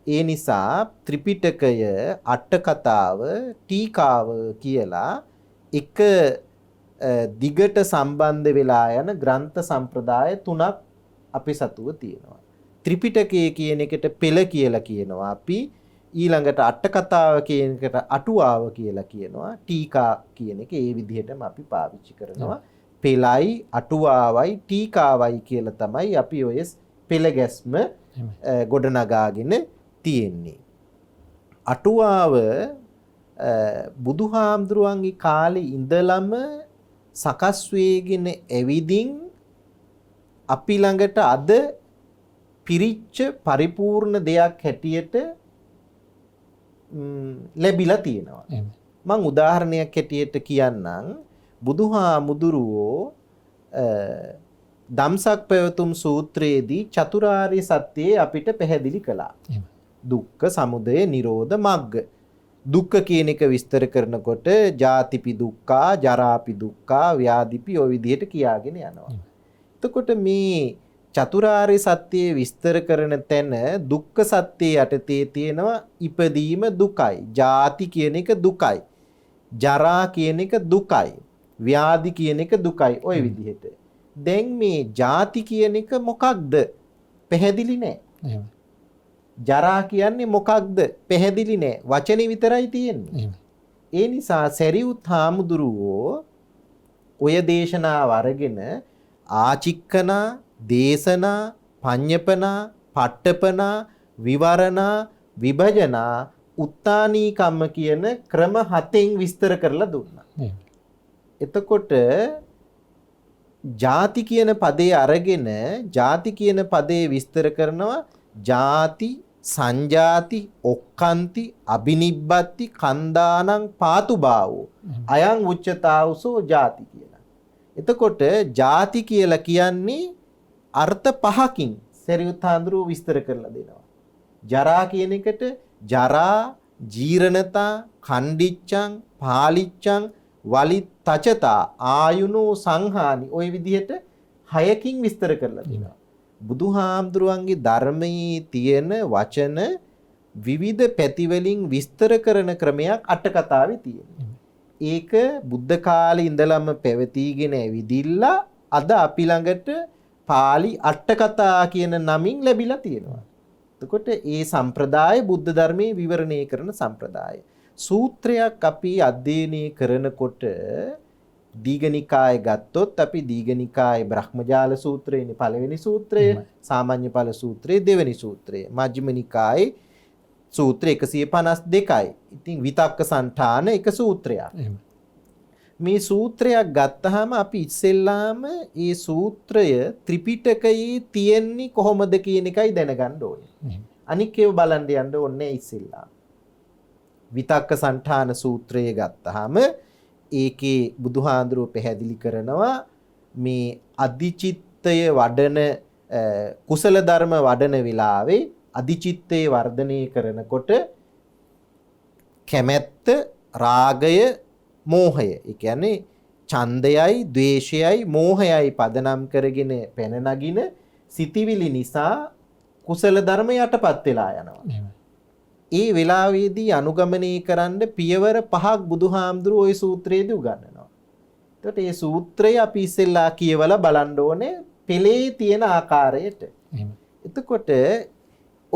ඒ නිසා ත්‍රිපිටකය අට කතාව ටීකාව කියලා එක දිගට සම්බන්ධ වෙලා යන ග්‍රන්ථ සම්ප්‍රදාය තුනක් අපි සතුව තියෙනවා. ත්‍රිපිටකය කියන එකට පෙළ කියලා කියනවා අපි. ඊළඟට අට කතාව කියන එකට අටුවාව කියලා කියනවා. ටීකා කියන එක ඒ විදිහටම අපි පාවිච්චි කරනවා. පෙළයි අටුවාවයි ටීකාවයි කියලා තමයි අපි ඔය පෙළ ගැස්ම ගොඩනගාගෙන තියෙන්නේ. අටුවාව බුදුහාමුදුරුවන්ගේ කාලේ ඉඳලම සකස් වෙගෙන ඇවිදින් අපි ළඟට අද පිරිච්ච පරිපූර්ණ දෙයක් හැටියට ලැබිලා තියෙනවා. මම උදාහරණයක් හැටියට කියන්නම්. බුදුහාමුදුරුවෝ ධම්සක් පැවතුම් සූත්‍රයේදී චතුරාර්ය සත්‍යය අපිට පැහැදිලි කළා. දුක්ඛ සමුදය නිරෝධ මග්ග. දුක්ඛ කියන එක විස්තර කරනකොට ජාතිපි දුක්ඛා, ජරාපි දුක්ඛා, ව්‍යාධිපි ඔය විදිහට කියාගෙන යනවා. එතකොට මේ චතුරාර්ය සත්‍යය විස්තර කරන තැන දුක්ඛ සත්‍ය යටතේ තියෙනවා ඉපදීම දුකයි, ජාති කියන එක දුකයි, ජරා කියන එක දුකයි, ව්‍යාධි කියන එක දුකයි ඔය විදිහට. දැන් මේ ජාති කියන එක මොකක්ද? පැහැදිලි නෑ. ජරා කියන්නේ මොකක්ද? පැහැදිලි නෑ. වචනේ විතරයි තියෙන්නේ. ඒ නිසා සරියුත් හාමුදුරුවෝ ඔය දේශනාව අරගෙන ආචික්කනා, දේශනා, පඤ්ඤපනා, පට්ඨපනා, විවරණා, විභජනා, උත්තානී කම්ම කියන ක්‍රම 7න් විස්තර කරලා දුන්නා. එතකොට ಜಾති කියන පදේ අරගෙන ಜಾති කියන පදේ විස්තර කරනවා ಜಾති, සංජාති, ඔක්칸ති, අබිනිබ්බති, කන්දානං පාතුභාවෝ අයං උච්චතාවසෝ ಜಾති කියලා. එතකොට ಜಾති කියලා කියන්නේ අර්ථ පහකින් සරියුත් හාමුදුරුවෝ විස්තර කරලා දෙනවා. ජරා කියන එකට ජරා, ජීරණතා, ඛණ්ඩිච්ඡං, පාලිච්ඡං, වලිත්තචතා, ආයුනෝ සංහානි ඔය විදිහට 6කින් විස්තර කරලා දෙනවා. බුදුහාමුදුරුවන්ගේ ධර්මයේ තියෙන වචන විවිධ පැතිවලින් විස්තර කරන ක්‍රමයක් අට කතාවේ තියෙනවා. ඒක බුද්ධ කාලේ ඉඳලම පැවතීගෙන ඇවිදිලා අද අපි ළඟට පාලි අට කතා කියන නමින් ලැබිලා තියෙනවා. එතකොට ඒ සම්ප්‍රදාය බුද්ධ ධර්මයේ විවරණය කරන සම්ප්‍රදාය. සූත්‍රයක් අපි අධ්‍යයනය කරනකොට දීඝනිකාය ගත්තොත් අපි දීඝනිකාය බ්‍රහ්මජාල සූත්‍රයනේ පළවෙනි සූත්‍රය, සාමාන්‍ය ඵල සූත්‍රය දෙවෙනි සූත්‍රය, මජ්ක්‍ධිම නිකායේ සූත්‍ර 152යි. ඉතින් විතක්ක සන්ඨාන එක සූත්‍රයක්. මේ සූත්‍රයක් ගත්තාම අපි ඉස්සෙල්ලාම මේ සූත්‍රය ත්‍රිපිටකයේ තියෙන්නේ කොහොමද කියන එකයි දැනගන්න ඕනේ. අනික් ඒවා බලන්න යන්න ඕනේ ඉස්සෙල්ලා. විතක්ක සන්ඨාන සූත්‍රය ගත්තාම ඒකේ බුදුහාඳුරෝ පැහැදිලි කරනවා මේ අධිචිත්තය වඩන කුසල ධර්ම වඩන වෙලාවේ අධිචිත්තේ වර්ධනය කරනකොට කැමැත්ත, රාගය, මෝහය, ඒ කියන්නේ ඡන්දයයි, ද්වේෂයයි, මෝහයයි පදනම් කරගෙන පැන නගින සිතිවිලි නිසා කුසල ධර්ම යටපත් වෙලා යනවා. ඒ වෙලාවේදී අනුගමනය කරන්න පියවර 5ක් බුදුහාමුදුරුවෝ ওই සූත්‍රයේදී උගන්වනවා. එතකොට මේ සූත්‍රය අපි ඉස්සෙල්ලා කියවලා බලන්න ඕනේ පෙළේ තියෙන ආකාරයට. එතකොට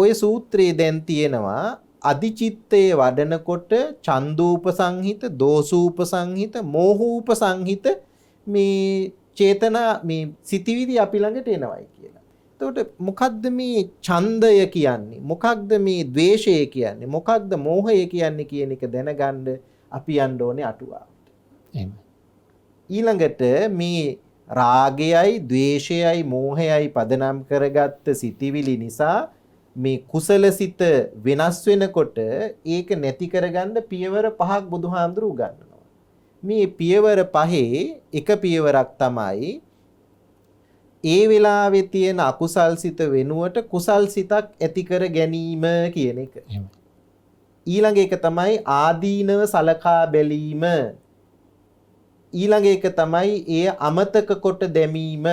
ඔය සූත්‍රයේ දැන් තියෙනවා අධිචිත්තයේ වඩනකොට චන්දූප සංහිත, දෝසූප සංහිත, මෝහූප සංහිත මේ චේතනා මේ සිතිවිලි අපි ළඟට එනවයි කියලා. එතකොට මොකද්ද මේ ඡන්දය කියන්නේ? මොකක්ද මේ ද්වේෂය කියන්නේ? මොකක්ද මෝහය කියන්නේ කියන එක දැනගන්න අපි යන්න ඕනේ අටුවාවට. එහෙමයි. ඊළඟට මේ රාගයයි, ද්වේෂයයි, මෝහයයි පදනම් කරගත්ත සිතිවිලි නිසා මේ කුසලසිත වෙනස් වෙනකොට ඒක නැති කරගන්න පියවර 5ක් බුදුහාමුදුරුවෝ උගන්වනවා. මේ පියවර 5 එක පියවරක් තමයි ඒ වෙලාවේ තියෙන අකුසල් සිත වෙනුවට කුසල් සිතක් ඇති කර ගැනීම කියන එක. ඊළඟ එක තමයි ආදීනව සලකා බැලීම. ඊළඟ එක තමයි ඒ අමතක කොට දැමීම.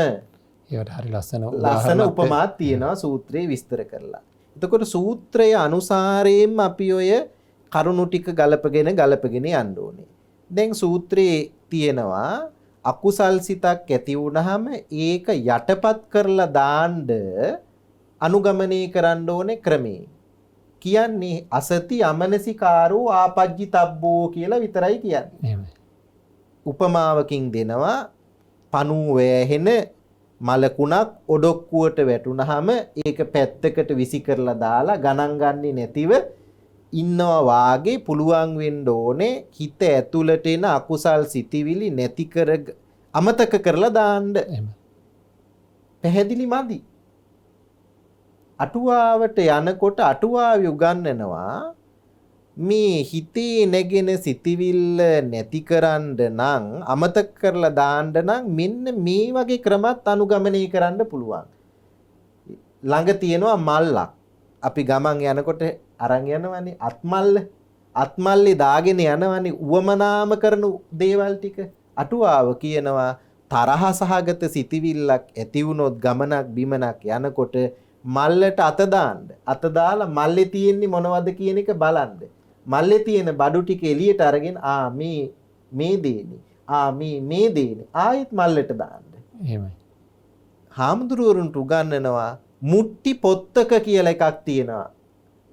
ඒවට හරි ලස්සන උපමාත් තියෙනවා සූත්‍රයේ විස්තර කරලා. එතකොට සූත්‍රය අනුසාරයෙන්ම අපි ඔය කරුණු ටික ගලපගෙන යන්න ඕනේ. දැන් සූත්‍රයේ තියෙනවා අකුසල් සිතක් ඇති වුණාම ඒක යටපත් කරලා දාන්න අනුගමනය කරන්න ඕනේ ක්‍රමේ. කියන්නේ අසති අමනසිකාරෝ ආපජ්ජිතබ්බෝ කියලා විතරයි කියන්නේ. උපමාවකින් දෙනවා පණුව වැහෙන මලකුණක් ඔඩොක්කුවට වැටුනහම ඒක පැත්තකට විසි කරලා දාලා ගණන් ගන්නේ නැතිව ඉන්නවා වාගේ පුළුවන් වෙන්න ඕනේ හිත ඇතුළට එන අකුසල් සිතිවිලි නැති කර අමතක කරලා දාන්න. පැහැදිලි මදි. අටුවාවට යනකොට අටුවාව උගන්වනවා මේ හිතේ නැගෙන සිතිවිල්ල නැති කරන්න නම් අමතක කරලා දාන්න නම් මෙන්න මේ වගේ ක්‍රමත් අනුගමනය කරන්න පුළුවන්. ළඟ තියෙනවා මල්ලක්. අපි ගමන් යනකොට අරන් යනවනේ අත්මල්ල. අත්මල්ලේ දාගෙන යනවනේ උවමනාම කරන දේවල් ටික. අටුවාව කියනවා තරහ සහගත සිතිවිල්ලක් ඇති වුණොත් ගමනක් බිමනක් යනකොට මල්ලට අත දාන්න. අත දාලා මල්ලේ තියෙන්නේ මොනවද කියන එක බලන්න. මල්ලේ තියෙන බඩු ටික එළියට අරගෙන මේ දේනේ මේ දේනේ ආයෙත් මල්ලට දාන්න. එහෙමයි. හාමුදුරුවරුන්ට උගන්වනවා මුට්ටි පොත්තක කියලා එකක් තියෙනවා.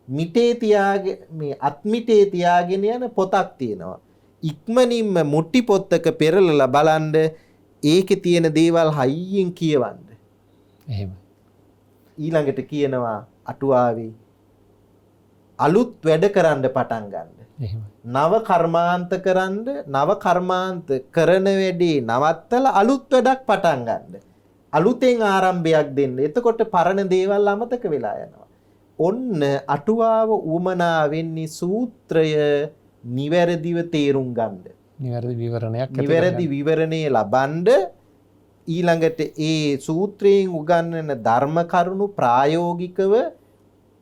මිටේ තියාගෙන මේ අත්මිටේ තියාගෙන යන පොතක් තියෙනවා. ඉක්මනින්ම මුට්ටි පොත්තක පෙරලලා බලන්න ඒකේ තියෙන දේවල් හයියෙන් කියවන්න. එහෙමයි. ඊළඟට කියනවා අටුවාවේ අලුත් වැඩ කරන්න පටන් ගන්න. නව කර්මාන්ත කරන වැඩේ නවත්තලා අලුත් වැඩක් පටන් ගන්න. අලුතෙන් ආරම්භයක් දෙන්න. එතකොට පරණ දේවල් අමතක වෙලා යනවා. ඔන්න අටුවාව උමනා වෙන්නේ සූත්‍රය නිවැරදිව තේරුම් ගන්න. නිවැරදි විවරණය ලබන්න ඊළඟට ඒ සූත්‍රයෙන් උගන්වන ධර්ම කරුණු ප්‍රායෝගිකව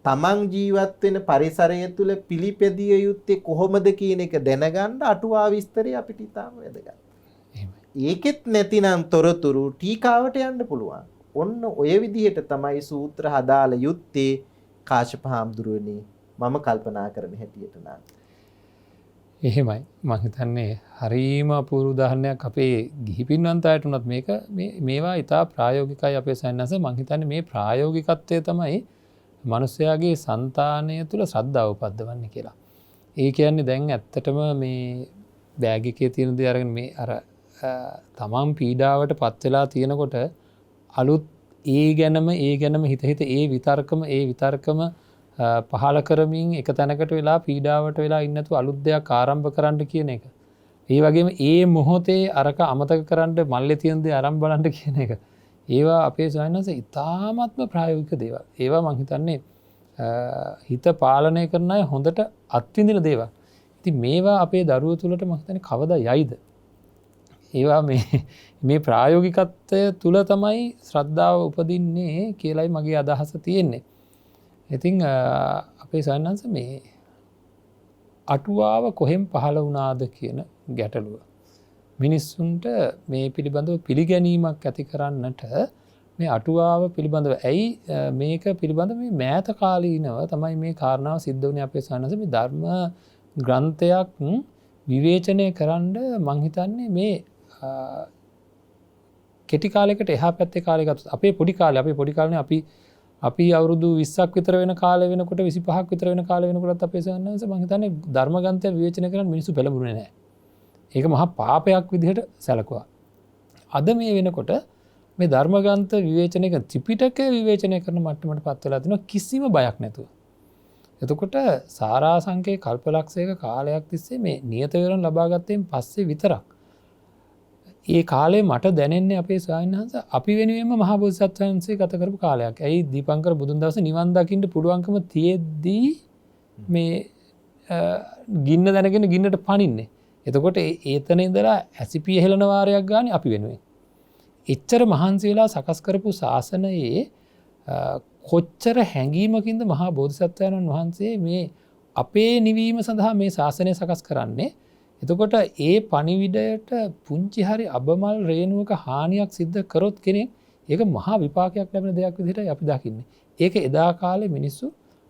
තමන් ජීවත් වෙන පරිසරය තුළ පිළිපැදිය යුත්තේ කොහොමද කියන එක දැනගන්න අටුවා විස්තරය අපිට ඉතාම වැදගත්. ඒකෙත් නැතිනම් තොරතුරු ටීකාවට යන්න පුළුවන්. ඔන්න ඔය විදිහට තමයි සූත්‍ර හදාල යුත්තේ කාශ්‍යප හාමුදුරුවනේ මම කල්පනා කරන හැටියට නම්. එහෙමයි. මම හිතන්නේ හරීම අපූර්ව උදාහරණයක් අපේ ගිහි පින්වන්තයට උනත් මේවා ඉතා ප්‍රායෝගිකයි අපේ සයන්ස. මම හිතන්නේ මේ ප්‍රායෝගිකත්වය තමයි මනුස්සයාගේ సంతානය තුළ ශ්‍රද්ධාව උපද්දවන්නේ කියලා. ඒ කියන්නේ දැන් ඇත්තටම මේ බෑග් එකේ තියෙන දේ අරගෙන මේ අර තමන් පීඩාවට පත් වෙලා තියෙනකොට අලුත් ඒ ගැනම හිත ඒ විතර්කම පහල කරමින් එක තැනකට වෙලා පීඩාවට වෙලා ඉන්නතු අලුත් දෙයක් ආරම්භ කරන්න කියන එක. ඒ වගේම ඒ මොහොතේ අරක අමතක කරන්න මල්ලේ තියෙන දේ අරන් බලන්න කියන එක. ඒවා අපේ සයන්ස ඉතාමත්ම ප්‍රායෝගික දේවල්. ඒවා මං හිතන්නේ හිත පාලනය කරන අය හොඳට අත්විඳින දේවල්. ඉතින් මේවා අපේ දරුවෝ තුලට මං හිතන්නේ කවදා යයිද? ඒවා මේ ප්‍රායෝගිකත්වය තුල තමයි ශ්‍රද්ධාව උපදින්නේ කියලායි මගේ අදහස තියෙන්නේ. ඉතින් අපේ සයන්ස මේ අටුවාව කොහෙන් පහළ වුණාද කියන ගැටලුව. මිනිස්සුන්ට මේ පිළිබඳව පිළිගැනීමක් ඇති කරන්නට මේ අටුවාව පිළිබඳව ඇයි මේක පිළිබඳ මේ මෑත කාලීනව තමයි මේ කාරණාව සිද්ධ වුණේ අපේ සයන්ස මේ ධර්ම ග්‍රන්ථයක් විවේචනය කරන්න මං හිතන්නේ මේ කෙටි කාලයකට එහා පැත්තේ කාලේ ගත්තොත් අපේ පොඩි කාලේ අපි අපි අවුරුදු 20ක් විතර වෙන කාලය වෙනකොට 25ක් විතර වෙන කාලය වෙනකොටත් අපේ සයන්වන්ස මම හිතන්නේ ධර්මග්‍රන්ථය විවේචනය කරන්න මිනිස්සු පෙළඹුණේ නැහැ. ඒක මහා පාපයක් විදිහට සැලකුවා. අද මේ වෙනකොට මේ ධර්මග්‍රන්ථ විවේචනය කරන ත්‍රිපිටකය විවේචනය කරන මට්ටමට පත් වෙලා තිනවා කිසිම බයක් නැතුව. එතකොට සාරාංශකේ කල්පලක්ෂයක කාලයක් තිස්සේ මේ නියත විවරණ ලබා ගත්තෙන් පස්සේ විතරක් ඒ කාලේ මට දැනෙන්නේ අපේ ස්වාමීන් වහන්සේ අපි වෙනුවෙන්ම මහා බෝධිසත්වයන් වහන්සේ ගත කරපු කාලයක්. ඇයි දීපංකර බුදුන් දවසේ නිවන් දකින්න පුළුවන්කම තියෙද්දී මේ ගින්න දැනගෙන ගින්නට පනින්නේ. එතකොට ඒතන ඉඳලා ඇසිපිය හෙලන වාරයක් ගානේ අපි වෙනුවෙන්. එච්චර මහන්සි වෙලා සකස් කරපු ශාසනයේ කොච්චර හැඟීමකින්ද මහා බෝධිසත්වයන් වහන්සේ මේ අපේ නිවීම සඳහා මේ ශාසනය සකස් කරන්නේ. එතකොට ඒ පණිවිඩයට පුංචි හරි අබමල් රේණුවක හානියක් සිද්ධ කරොත් කෙනෙක් ඒක මහා විපාකයක් ලැබෙන දෙයක් විදිහට අපි දකින්නේ. ඒක එදා කාලේ මිනිස්සු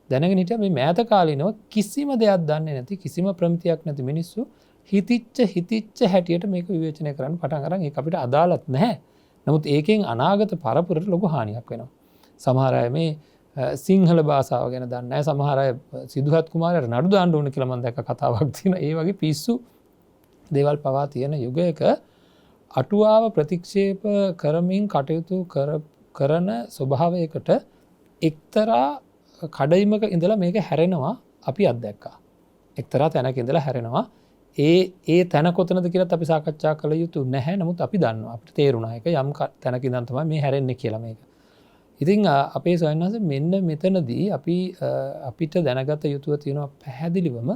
දැනගෙන හිටියා. මේ මෑත කාලේනව කිසිම දෙයක් දන්නේ නැති කිසිම ප්‍රමිතියක් නැති මිනිස්සු හිතිච්ච හැටියට මේක විවේචනය කරන්න පටන් අරන් ඒක අපිට අදාළත් නැහැ. නමුත් ඒකෙන් අනාගත පරපුරට ලොකු හානියක් වෙනවා. සමහර අය මේ සිංහල භාෂාව ගැන දන්නේ නැහැ. සමහර අය සිදුහත් කුමාරයාට නඩු දාන්න ඕන කියලා මම දැක්ක කතාවක් තියෙනවා. ඒ වගේ පිස්සු දේවල් පවා තියෙන යුගයක අටුවාව ප්‍රතික්ෂේප කරමින් කටයුතු කරන ස්වභාවයකට එක්තරා කඩයිමක ඉඳලා මේක හැරෙනවා අපි අත්දැක්කා. එක්තරා තැනක ඉඳලා හැරෙනවා. ඒ තැන කොතනද කියලාත් අපි සාකච්ඡා කළ යුතු නැහැ. නමුත් අපි දන්නවා. අපිට තේරුණා ඒක යම් තැනක ඉඳන් තමයි මේ හැරෙන්නේ කියලා මේක. ඉතින් අපේ ස්වාමීන් වහන්සේ මෙන්න මෙතනදී අපිට දැනගත යුතුව තියෙනවා පැහැදිලිවම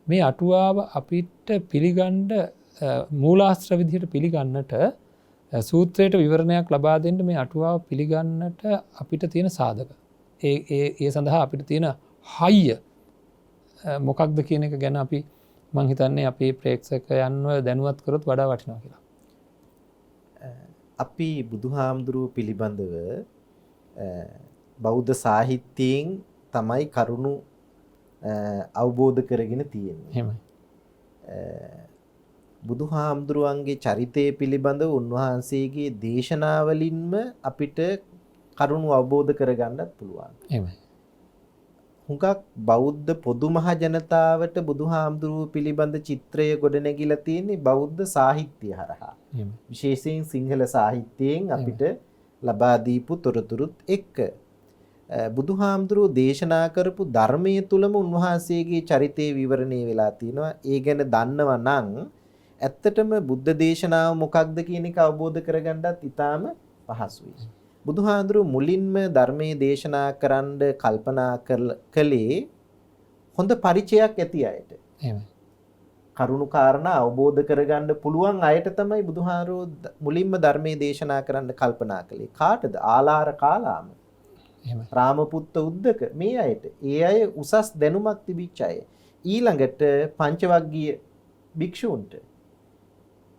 මේ අටුවාව අපිට පිළිගන්න මූලාශ්‍ර විදිහට පිළිගන්නට සූත්‍රයට විවරණයක් ලබා දෙන්න මේ අටුවාව පිළිගන්නට අපිට තියෙන සාධක. ඒ සඳහා අපිට තියෙන හයිය මොකක්ද කියන එක ගැන අපි මං හිතන්නේ අපේ ප්‍රේක්ෂකයන්ව දැනුවත් කරොත් වඩා වටිනවා කියලා. අපි බුදුහාමුදුරුව පිළිබඳව බෞද්ධ සාහිත්‍යයෙන් තමයි කරුණු අවබෝධ කරගෙන තියෙන්නේ. එහෙමයි. බුදුහාමුදුරුවන්ගේ චරිතය පිළිබඳව උන්වහන්සේගේ දේශනාවලින්ම අපිට කරුණු අවබෝධ කරගන්නත් පුළුවන්. එහෙමයි. හුඟක් බෞද්ධ පොදු මහ ජනතාවට බුදුහාමුදුරුව පිළිබඳ චිත්‍රය ගොඩනැගිලා තියෙන්නේ බෞද්ධ සාහිත්‍ය හරහා. විශේෂයෙන් සිංහල සාහිත්‍යයෙන් අපිට ලබා දීපු තොරතුරුත් එක්ක බුදුහාමුදුරුව දේශනා කරපු ධර්මයේ තුලම උන්වහන්සේගේ චරිතය විවරණය වෙලා තිනවා. ඒ ගැන දන්නවා නම් ඇත්තටම බුද්ධ දේශනාව මොකක්ද කියන එක අවබෝධ කරගන්නත් ඉතාම පහසුයි. බුදුහාමුදුරුව මුලින්ම ධර්මයේ දේශනා කරන්න කල්පනා කළේ හොඳ පරිචයක් ඇති අයට. එහෙමයි. කරුණු කාරණා අවබෝධ කරගන්න පුළුවන් අයට තමයි බුදුහාමුදුරුව මුලින්ම ධර්මයේ දේශනා කරන්න කල්පනා කළේ. කාටද? ආලාර කාලාම. එහෙමයි. රාමපුත්ත උද්දක මේ අයට. ඒ අය උසස් දැනුමක් තිබිච්ච අය. ඊළඟට පංචවග්ගීය භික්ෂූන්ට.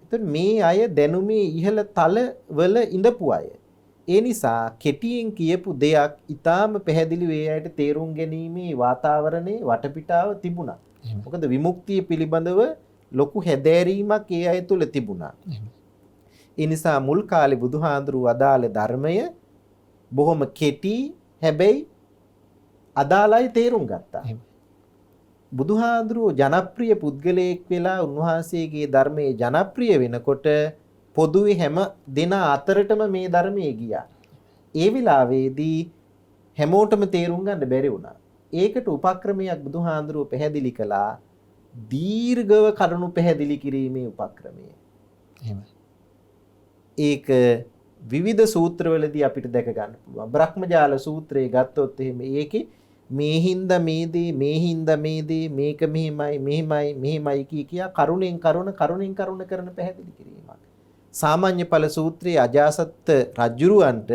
එතකොට මේ අය දැනුමේ ඉහළ තල වල ඉඳපු අය. ඒ නිසා කෙටියෙන් කියපු දෙයක් ඊටාම පැහැදිලි වේ අයට තේරුම් ගැනීමේ වාතාවරණේ වටපිටාව තිබුණා. මොකද විමුක්තිය පිළිබඳව ලොකු හැදෑරීමක් ඒ අය තුල තිබුණා. ඒ නිසා මුල් කාලේ බුදුහාඳුරු අදාළ ධර්මය බොහොම කෙටි හැබැයි අදාළයි තේරුම් ගත්තා. බුදුහාඳුරු ජනප්‍රිය පුද්ගලයෙක් වෙලා උන්වහන්සේගේ ධර්මයේ ජනප්‍රිය වෙනකොට පොදුවේ හැම දෙනා අතරටම මේ ධර්මයේ ගියා. ඒ වෙලාවේදී හැමෝටම තේරුම් ගන්න බැරි වුණා. ඒකට උපක්‍රමයක් බුදුහාඳුරුව පැහැදිලි කළා. දීර්ඝව කරුණු පැහැදිලි කිරීමේ උපක්‍රමය. එහෙමයි. ඒක විවිධ සූත්‍රවලදී අපිට දැක ගන්න පුළුවන්. බ්‍රහ්මජාල සූත්‍රයේ ගත්තොත් එහෙම ඒකේ මේ හින්දා මේ දේ මේක මෙහිමයි කියා කරුණෙන් කරුණ කරන පැහැදිලි කිරීමක්. සාමාන්‍ය ඵල සූත්‍රයේ අජාසත් රජුරවන්ට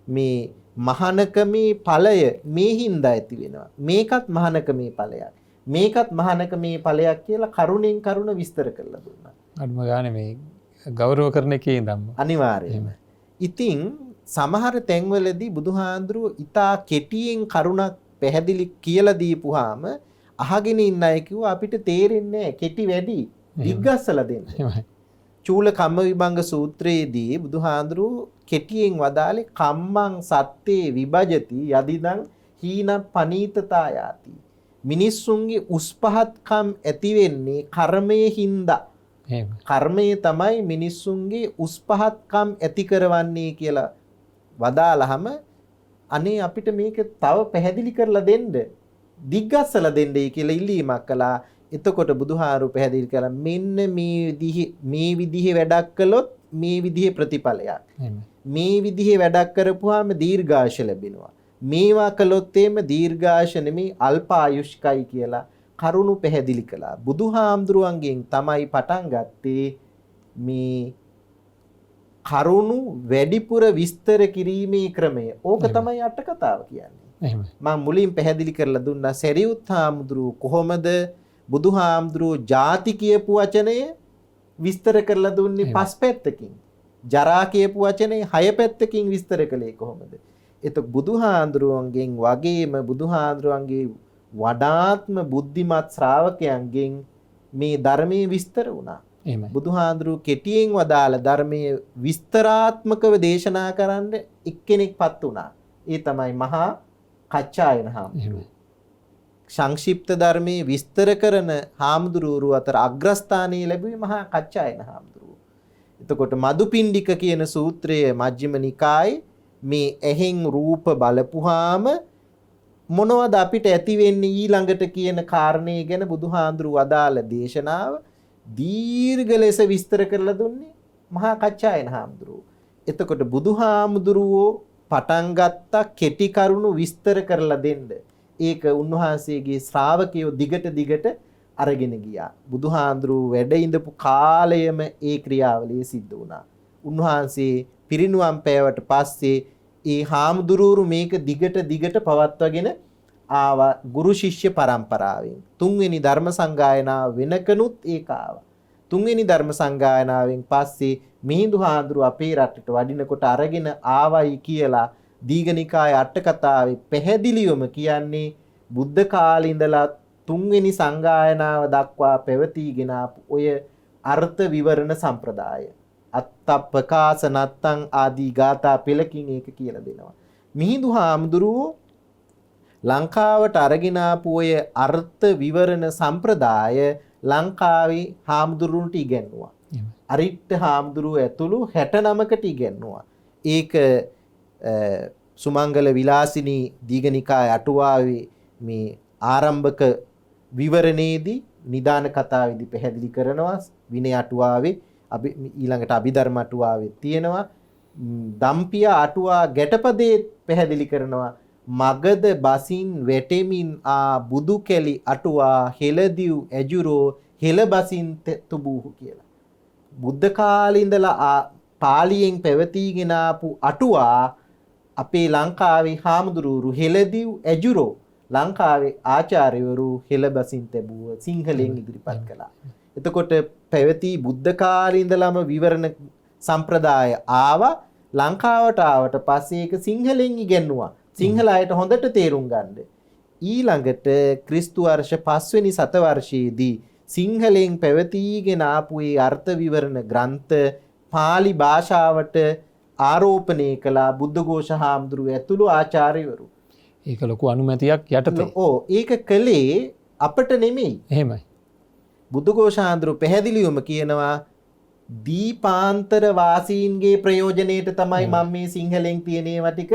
මේ මහානකමේ ඵලය මේ හින්දා ඇති වෙනවා. මේකත් මහානකමේ ඵලයක්. මේකත් මහානකමේ ඵලයක් කියලා කරුණෙන් කරුණ විස්තර කරලා දුන්නා. අඩුම ගානේ මේ ගෞරව කරන එකේ ඉඳන්ම. අනිවාර්යයෙන්ම. ඉතින් සමහර තැන්වලදී බුදුහාඳුරුව ඊටා කෙටියෙන් කරුණක් පැහැදිලි කියලා දීපුවාම අහගෙන ඉන්න අය කිව්වා අපිට තේරෙන්නේ නැහැ කෙටි වැඩි දිග්ගස්සලා දෙන්න. චූල කම්ම විභංග සූත්‍රයේදී බුදුහාඳුරු කෙටියෙන් වදාළේ කම්මං සත්තේ විභජති යදිදං හීන පනීතතා යාති. මිනිස්සුන්ගේ උස් පහත්කම් ඇති වෙන්නේ කර්මයේ හින්දා. කර්මය තමයි මිනිස්සුන්ගේ උස් පහත්කම් ඇති කරවන්නේ කියලා වදාළහම අනේ අපිට මේක තව පැහැදිලි කරලා දෙන්න, දිග්ගස්සලා දෙන්නයි කියලා ඉල්ලීමක් කළා. එතකොට බුදුහාරු පැහැදිලි කළා මෙන්න මේ විදිහේ වැඩක් කළොත් මේ විදිහේ ප්‍රතිඵලයක්. මේ විදිහේ වැඩක් කරපුවාම දීර්ඝාෂ ලැබෙනවා. මේවා කළොත් එimhe දීර්ඝාෂ නෙමෙයි අල්පායුෂ්කයි කියලා කරුණු පැහැදිලි කළා. බුදුහාමුදුරුවන්ගෙන් තමයි පටන් ගත්තේ මේ කරුණු වැඩිපුර විස්තර කිරීමේ ක්‍රමය. ඕක තමයි අට කතාව කියන්නේ. මම මුලින් පැහැදිලි කරලා දුන්නා සරියුත් හාමුදුරුවෝ කොහොමද බුදුහාමුදුරුවෝ ಜಾති කියපු වචනය විස්තර කරලා දුන්නේ පස් පැත්තකින්. ජරා කියපු වචනේ හය පැත්තකින් විස්තර කළේ කොහොමද? එතකොට බුදුහාඳුරුවන්ගෙන් වගේම බුදුහාඳුරුවන්ගේ වඩාත්ම බුද්ධිමත් ශ්‍රාවකයන්ගෙන් මේ ධර්මයේ විස්තර වුණා. බුදුහාඳුරුව කෙටියෙන් වදාළ ධර්මයේ විස්තරාත්මකව දේශනා කරන්න එක්කෙනෙක්පත් වුණා. ඒ තමයි මහා කච්චායන හාමුදුරුවෝ. සංක්ෂිප්ත ධර්මයේ විස්තර කරන හාමුදුරුවෝ අතර අග්‍රස්ථානීය ලැබුවේ මහා කච්චායන හාමුදුරුවෝ. එතකොට මදුපිණ්ඩික කියන සූත්‍රයේ මජ්ක්‍ධිම නිකායේ මේ ඇහෙන් රූප බලපුවාම මොනවද අපිට ඇති වෙන්නේ ඊළඟට කියන කාරණේ ගැන බුදුහාඳුරු වදාළ දේශනාව දීර්ඝ ලෙස විස්තර කරලා දුන්නේ මහා කච්චායන හාමුදුරුවෝ. එතකොට බුදුහාමුදුරුවෝ පටන් ගත්ත කෙටි කරුණු විස්තර කරලා දෙන්න. ඒක උන්වහන්සේගේ ශ්‍රාවකයෝ දිගට අරගෙන ගියා. බුදුහාඳුරුවෝ වැඩ ඉඳපු කාලයම ඒ ක්‍රියාවලිය සිද්ධ වුණා. උන්වහන්සේ පිරිනුවම් පෑවට පස්සේ ඒ හාමුදුරුවරු මේක දිගට පවත්වාගෙන ආවා ගුරු ශිෂ්‍ය පරම්පරාවෙන්. තුන්වෙනි ධර්ම සංගායනාව වෙනකනුත් ඒක ආවා. තුන්වෙනි ධර්ම සංගායනාවෙන් පස්සේ මිහිඳු හාමුදුරුව අපේ රටට වඩිනකොට අරගෙන ආවයි කියලා දීඝනිකාය අට කතාවේ පැහැදිලිවම කියන්නේ බුද්ධ කාලේ ඉඳලා තුන්වෙනි සංගායනාව දක්වා පැවතීගෙන ආපු ඔය අර්ථ විවරණ සම්ප්‍රදාය. අත්තප්පකාස නත්තං ආදී ගාථා පෙළකින් ඒක කියලා දෙනවා. මිහිඳු හාමුදුරුවෝ ලංකාවට අරගෙන ආපු ඔය අර්ථ විවරණ සම්ප්‍රදාය ලංකාවේ හාමුදුරුවන්ට ඉගෙනුවා. අරිට්ඨ හාමුදුරුවෝ ඇතුළු 69කට ඉගෙනුවා. ඒක සුමංගල විලාසිනී දීඝනිකාය අටුවාවේ මේ ආරම්භක විවරණයේදී නිදාන කතාවේදී පැහැදිලි කරනවා. විනය අටුවාවේ ඊළඟට අභිධර්ම අටුවාවේ තියෙනවා. දම්පිය අටුවා ගැටපදේ පැහැදිලි කරනවා. මගද බසින් වැටෙමින් ආ බුදු කැලි අටුවා හෙළදිව් ඇජුරෝ හෙළ බසින් තුබූහු කියලා. බුද්ධ කාලේ ඉඳලා පාලියෙන් පැවතීගෙන ආපු අටුවා අපේ ලංකාවේ හාමුදුරුවරු හෙළදිව් ඇජුරෝ ලංකාවේ ආචාර්යවරු හෙළ බසින් තැබුව සිංහලෙන් ඉදිරිපත් කළා. එතකොට පැවති බුද්ධ කාලේ ඉඳලම විවරණ සම්ප්‍රදාය ආවා. ලංකාවට ආවට පස්සේ ඒක සිංහලෙන් ඉගෙනුවා. සිංහල අයට හොඳට තේරුම් ගන්න. ඊළඟට ක්‍රිස්තු වර්ෂ 5 වෙනි සතවර්ෂයේදී සිංහලෙන් පැවතීගෙන ආපු ඒ අර්ථ විවරණ ග්‍රන්ථ පාලි භාෂාවට ආරෝපණය කළා බුද්ධඝෝෂ හාමුදුරුවෝ ඇතුළු ආචාර්යවරු. ඒක ලොකු අනුමැතියක් යටතේ. ඒක කළේ අපට නෙමෙයි. එහෙමයි. බුද්ධඝෝෂ හාමුදුරුවෝ පැහැදිලිවම කියනවා දීපාන්තර වාසීන්ගේ ප්‍රයෝජනෙට තමයි මම මේ සිංහලෙන් තියෙන ඒවා ටික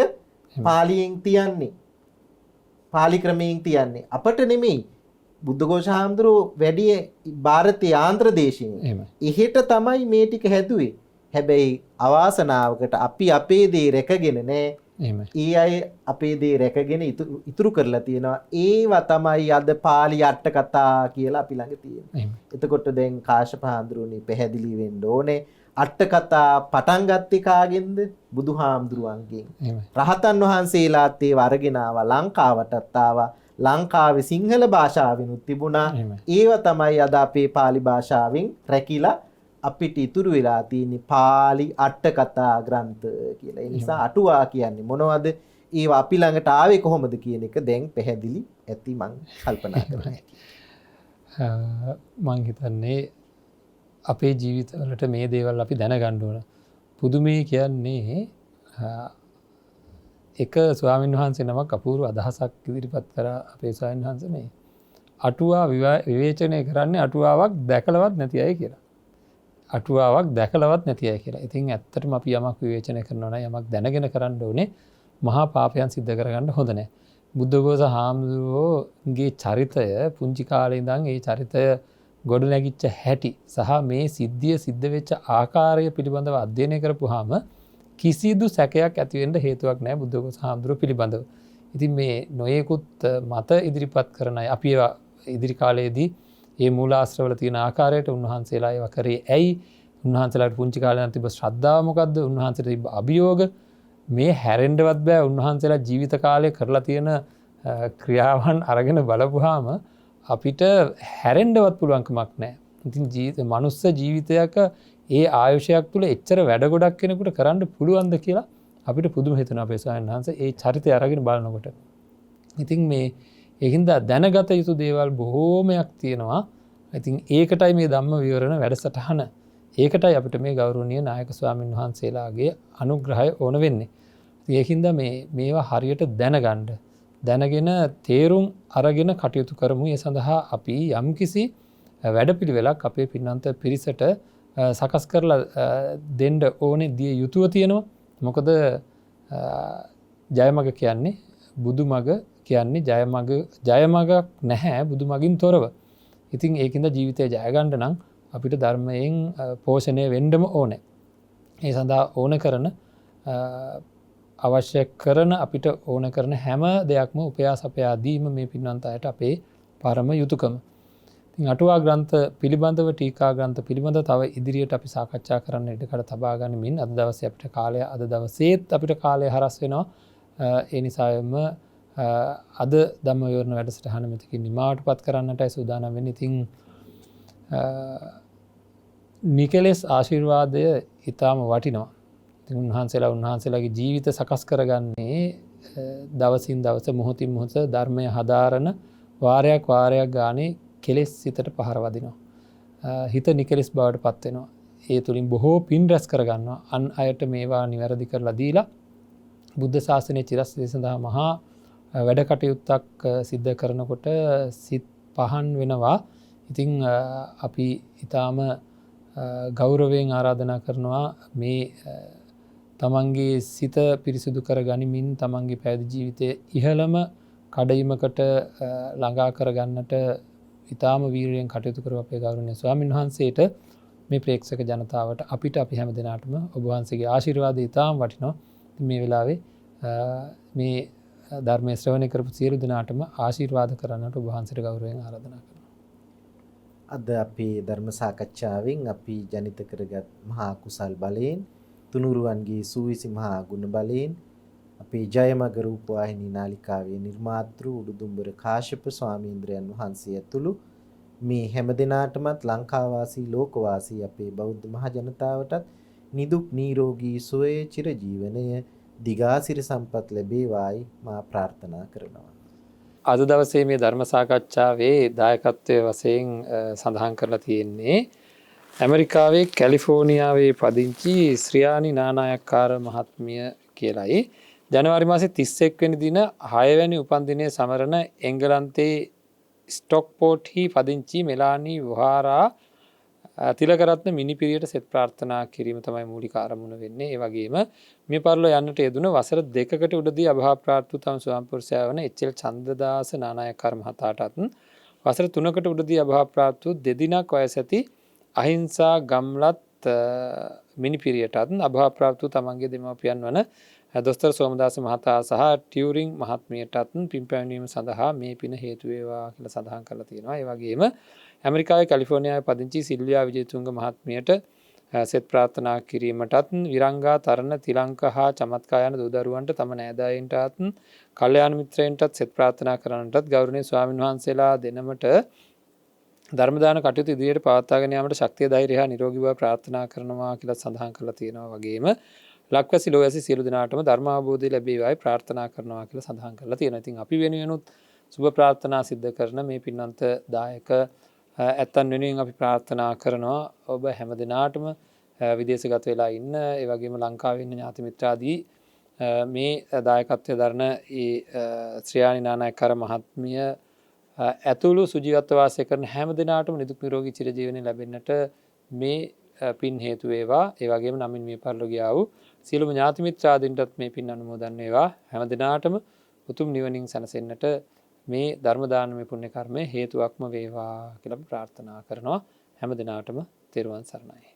පාලියෙන් තියන්නේ. පාලි ක්‍රමයෙන් තියන්නේ. අපට නෙමෙයි. බුද්ධඝෝෂ හාමුදුරුවෝ වැඩි ಭಾರತೀಯ ආන්ధ్‍ර දේශයෙන්. එහෙට තමයි මේ ටික හැදුවේ. හැබැයි අවාසනාවකට අපි අපේ දේ රැකගෙන නෑ. ඒ අය අපේ දේ රැකගෙන ඉතුරු කරලා තියෙනවා. ඒවා තමයි අද පාලි අට කතා කියලා අපි ළඟ තියෙන්නේ. එතකොට දැන් කාශ්‍යප හාමුදුරුවනේ පැහැදිලි වෙන්න ඕනේ. අට කතා පටන් ගත්තේ කාගෙන්ද? බුදුහාමුදුරුවන්ගෙන්. රහතන් වහන්සේලාත් ඒව අරගෙන ආවා ලංකාවටත් ආවා. ලංකාවේ සිංහල භාෂාවෙනුත් තිබුණා. ඒව තමයි අද අපේ පාලි භාෂාවෙන් රැකිලා අපිට ඉතුරු වෙලා තියෙන්නේ පාලි අට කතා ග්‍රන්ථ කියලා. ඒ නිසා අටුවා කියන්නේ මොනවද? ඒවා අපි ළඟට ආවේ කොහොමද කියන එක දැන් පැහැදිලි ඇති මං කල්පනා කරනවා. මං හිතන්නේ අපේ ජීවිතවලට මේ දේවල් අපි දැනගන්න ඕන. පුදුමේ කියන්නේ එක ස්වාමීන් වහන්සේ නමක් අපූර්ව අදහසක් ඉදිරිපත් කරා අපේ ස්වාමීන් වහන්සේ මේ අටුවා විවේචනය කරන්නේ අටුවාවක් දැකලවත් නැති අය කියලා. අටුවාවක් දැකලවත් නැති අය කියලා. ඉතින් ඇත්තටම අපි යමක් විවේචනය කරනවා නම් යමක් දැනගෙන කරන්න ඕනේ. මහා පාපයන් සිද්ධ කරගන්න හොඳ නැහැ. බුද්ධඝෝෂ හාමුදුරුවෝගේ චරිතය පුංචි කාලේ ඉඳන් ඒ චරිතය ගොඩ නැගිච්ච හැටි සහ මේ සිද්ධිය සිද්ධ වෙච්ච ආකාරය පිළිබඳව අධ්‍යයනය කරපුවාම කිසිදු සැකයක් ඇති වෙන්න හේතුවක් නැහැ බුද්ධඝෝෂ හාමුදුරුවෝ පිළිබඳව. ඉතින් මේ නොයෙකුත් මත ඉදිරිපත් කරන අය අපි ඉදිරි කාලයේදී මේ මූලාශ්‍රවල තියෙන ආකාරයට උන්වහන්සේලා ඒවා කරේ ඇයි? උන්වහන්සේලාට පුංචි කාලේ නම් තිබ්බ ශ්‍රද්ධාව මොකද්ද? උන්වහන්සේට තිබ්බ අභියෝග මේ හැරෙන්නවත් බෑ. උන්වහන්සේලා ජීවිත කාලේ කරලා තියෙන ක්‍රියාවන් අරගෙන බලපුවාම අපිට හැරෙන්නවත් පුළුවන්කමක් නැහැ. ඉතින් මනුස්ස ජීවිතයක ඒ ආයුෂයක් තුළ එච්චර වැඩ ගොඩක් කෙනෙකුට කරන්න පුළුවන්ද කියලා අපිට පුදුම හිතෙනවා අපේ ස්වාමීන් වහන්සේ ඒ චරිතය අරගෙන බලනකොට. ඉතින් මේ ඒකින්ද දැනගත යුතු දේවල් බොහෝමයක් තියෙනවා. ඉතින් ඒකටයි මේ ධම්ම විවරණ වැඩසටහන. ඒකටයි අපිට මේ ගෞරවනීය නායක ස්වාමීන් වහන්සේලාගේ අනුග්‍රහය ඕන වෙන්නේ. ඒකින්ද මේවා හරියට දැනගෙන තේරුම් අරගෙන කටයුතු කරමු. ඒ සඳහා අපි යම්කිසි වැඩපිළිවෙලක් අපේ පින්නන්ත පිරිසට සකස් කරලා දෙන්න ඕනේ දිය යුතුව තියෙනවා. මොකද ජයමග කියන්නේ බුදුමග කියන්නේ ජයමගක් නැහැ බුදුමගින් තොරව. ඉතින් ඒකින්ද ජීවිතය ජය ගන්න නම් අපිට ධර්මයෙන් පෝෂණය වෙන්නම ඕනේ. ඒ සඳහා ඕන කරන අවශ්‍ය කරන අපිට ඕන කරන හැම දෙයක්ම උපයාස අපයා දීම මේ පින්වන්ත අයට අපේ පරම යුතුයකම. ඉතින් අටුවා ග්‍රන්ථ පිළිබඳව ටීකා ග්‍රන්ථ පිළිබඳව තව ඉදිරියට අපි සාකච්ඡා කරන්න ඉඩකඩ තබා ගනිමින් අද දවසේ අපිට කාලය අද දවසේත් අපිට කාලය හරස් වෙනවා. ඒ නිසාම අද ධම්ම විවරණ වැඩසටහන මෙතකින් නිමාවටපත් කරන්නටයි සූදානම් වෙන්නේ. ඉතින් නිකලස් ආශිර්වාදය ඊටාම වටිනවා. ඉතින් උන්වහන්සේලාගේ ජීවිත සකස් කරගන්නේ දවසින් දවස මොහොතින් මොහොත ධර්මය හදාරන වාරයක් ගානේ කෙලෙස් සිතට පහර වදිනවා. හිත නිකලස් බවට පත් වෙනවා. ඒ තුලින් බොහෝ පින් රැස් කරගන්නවා. අන් අයට මේවා නිවැරදි කරලා දීලා බුද්ධ ශාසනයේ චිරස්ථිතිය සඳහා මහා වැඩ කටයුත්තක් සිද්ධ කරනකොට සිත් පහන් වෙනවා. ඉතින් අපි ඊටාම ගෞරවයෙන් ආරාධනා කරනවා මේ තමන්ගේ සිත පිරිසිදු කර ගනිමින් තමන්ගේ පැවිදි ජීවිතයේ ඉහළම කඩයිමකට ළඟා කරගන්නට ඊටාම වීරියෙන් කටයුතු කරව අපේ ගෞරවනීය ස්වාමීන් වහන්සේට මේ ප්‍රේක්ෂක ජනතාවට අපිට අපි හැම දිනාටම ඔබ වහන්සේගේ ආශිර්වාදය ඊටාම වටිනවා. මේ වෙලාවේ මේ ධර්මයේ ශ්‍රවණය කරපු සියලු දෙනාටම ආශිර්වාද කරන්නට ඔබ වහන්සේට ගෞරවයෙන් ආරාධනා කරනවා. අද අපේ ධර්ම සාකච්ඡාවෙන් අපි ජනිත කරගත් මහා කුසල් බලයෙන් තුනුරුවන්ගේ සූවිසි මහා ගුණ බලයෙන් අපේ ජයමග රූපවාහිනී නාලිකාවේ නිර්මාතෘ උඩුදුම්බර කාශ්‍යප ස්වාමීන්ද්‍රයන් වහන්සේ ඇතුළු මේ හැම දිනාටමත් ලංකාවාසී ලෝකවාසී අපේ බෞද්ධ මහ ජනතාවටත් නිදුක් නිරෝගී සුවය චිරජීවනය දිගාසිරි සම්පත් ලැබේවායි මා ප්‍රාර්ථනා කරනවා. අද දවසේ මේ ධර්ම සාකච්ඡාවේ දායකත්වයේ වශයෙන් සඳහන් කරලා තියෙන්නේ ඇමරිකාවේ කැලිෆෝනියාවේ පදිංචි ශ්‍රියානි නානායක්කාර මහත්මිය කියලයි. ජනවාරි මාසේ 31 වෙනි දින 6 වැනි උපන්දිනයේ සමරන එංගලන්තයේ ස්ටොක්පෝර්ට්හි පදිංචි මෙලානි වොහාරා තිලකරත්න මිනිපිරියට සෙත් ප්‍රාර්ථනා කිරීම තමයි මූලික ආරමුණ වෙන්නේ. ඒ වගේම මේ පරිලෝ යන්නට යෙදුන වසර 2කට උඩදී අභාප්‍රාර්ථ තම ස්වාමිපුරුෂයා වන එච්.එල්. චන්දදාස නානායක්කාර මහතාටත් වසර 3කට උඩදී අභාප්‍රාර්ථ දෙදිනක් වයස ඇති අහිංසා ගම්ලත් මිනිපිරියටත් අභාප්‍රාර්ථ තමන්ගේ දෙමව්පියන් වන දොස්තර සෝමදාස මහතා සහ ටියුරින් මහත්මියටත් පින් පැමිණීම සඳහා මේ පින හේතු වේවා කියලා සඳහන් කරලා තියෙනවා. ඒ වගේම ඇමරිකාවේ කැලිෆෝනියාවේ පදිංචි සිල්වියා විජේතුංග මහත්මියට සෙත් ප්‍රාර්ථනා කිරීමටත් විරංගා තරණ තිලංක හා චමත්කා යන දූ දරුවන්ට තම නෑදෑයන්ටත් කල්යාණ මිත්‍රයන්ටත් සෙත් ප්‍රාර්ථනා කරන්නටත් ගෞරවනීය ස්වාමින් වහන්සේලා දෙනමට ධර්ම දාන කටයුතු ඉදිරියට පවත්වාගෙන යාමට ශක්තිය ධෛර්යය හා නිරෝගී බව ප්‍රාර්ථනා කරනවා කියලා සඳහන් කරලා තියෙනවා. වගේම ලක්වැසි ලෝවැසි සියලු දෙනාටම ධර්ම අවබෝධය ලැබේවායි ප්‍රාර්ථනා කරනවා කියලා සඳහන් කරලා තියෙනවා. ඉතින් අපි වෙනුවෙනුත් සුබ ප්‍රාර්ථනා සිද්ධ කරන මේ පින්වන්ත දායක ඇත්තන් වෙනුවෙන් අපි ප්‍රාර්ථනා කරනවා ඔබ හැම දෙනාටම විදේශගත වෙලා ඉන්න ඒ වගේම ලංකාවේ ඉන්න ඥාති මිත්‍රාදී මේ දායකත්වය දරන ඒ ශ්‍රියානි නානායක්කර මහත්මිය ඇතුළු සුජීවත්ව වාසය කරන හැම දෙනාටම නිදුක් නිරෝගී චිරජීවනය ලැබෙන්නට මේ පින් හේතු වේවා. ඒ වගේම නමින් මිය පරලෝ ගියා වූ සියලුම ඥාති මිත්‍රාදීන්ටත් මේ පින් අනුමෝදන් වේවා. හැම දිනාටම උතුම් නිවනින් සැනසෙන්නට මේ ධර්ම දානමය පුණ්‍ය කර්මය හේතුවක්ම වේවා කියලා ප්‍රාර්ථනා කරනවා. හැම දිනාටම තෙරුවන් සරණයි.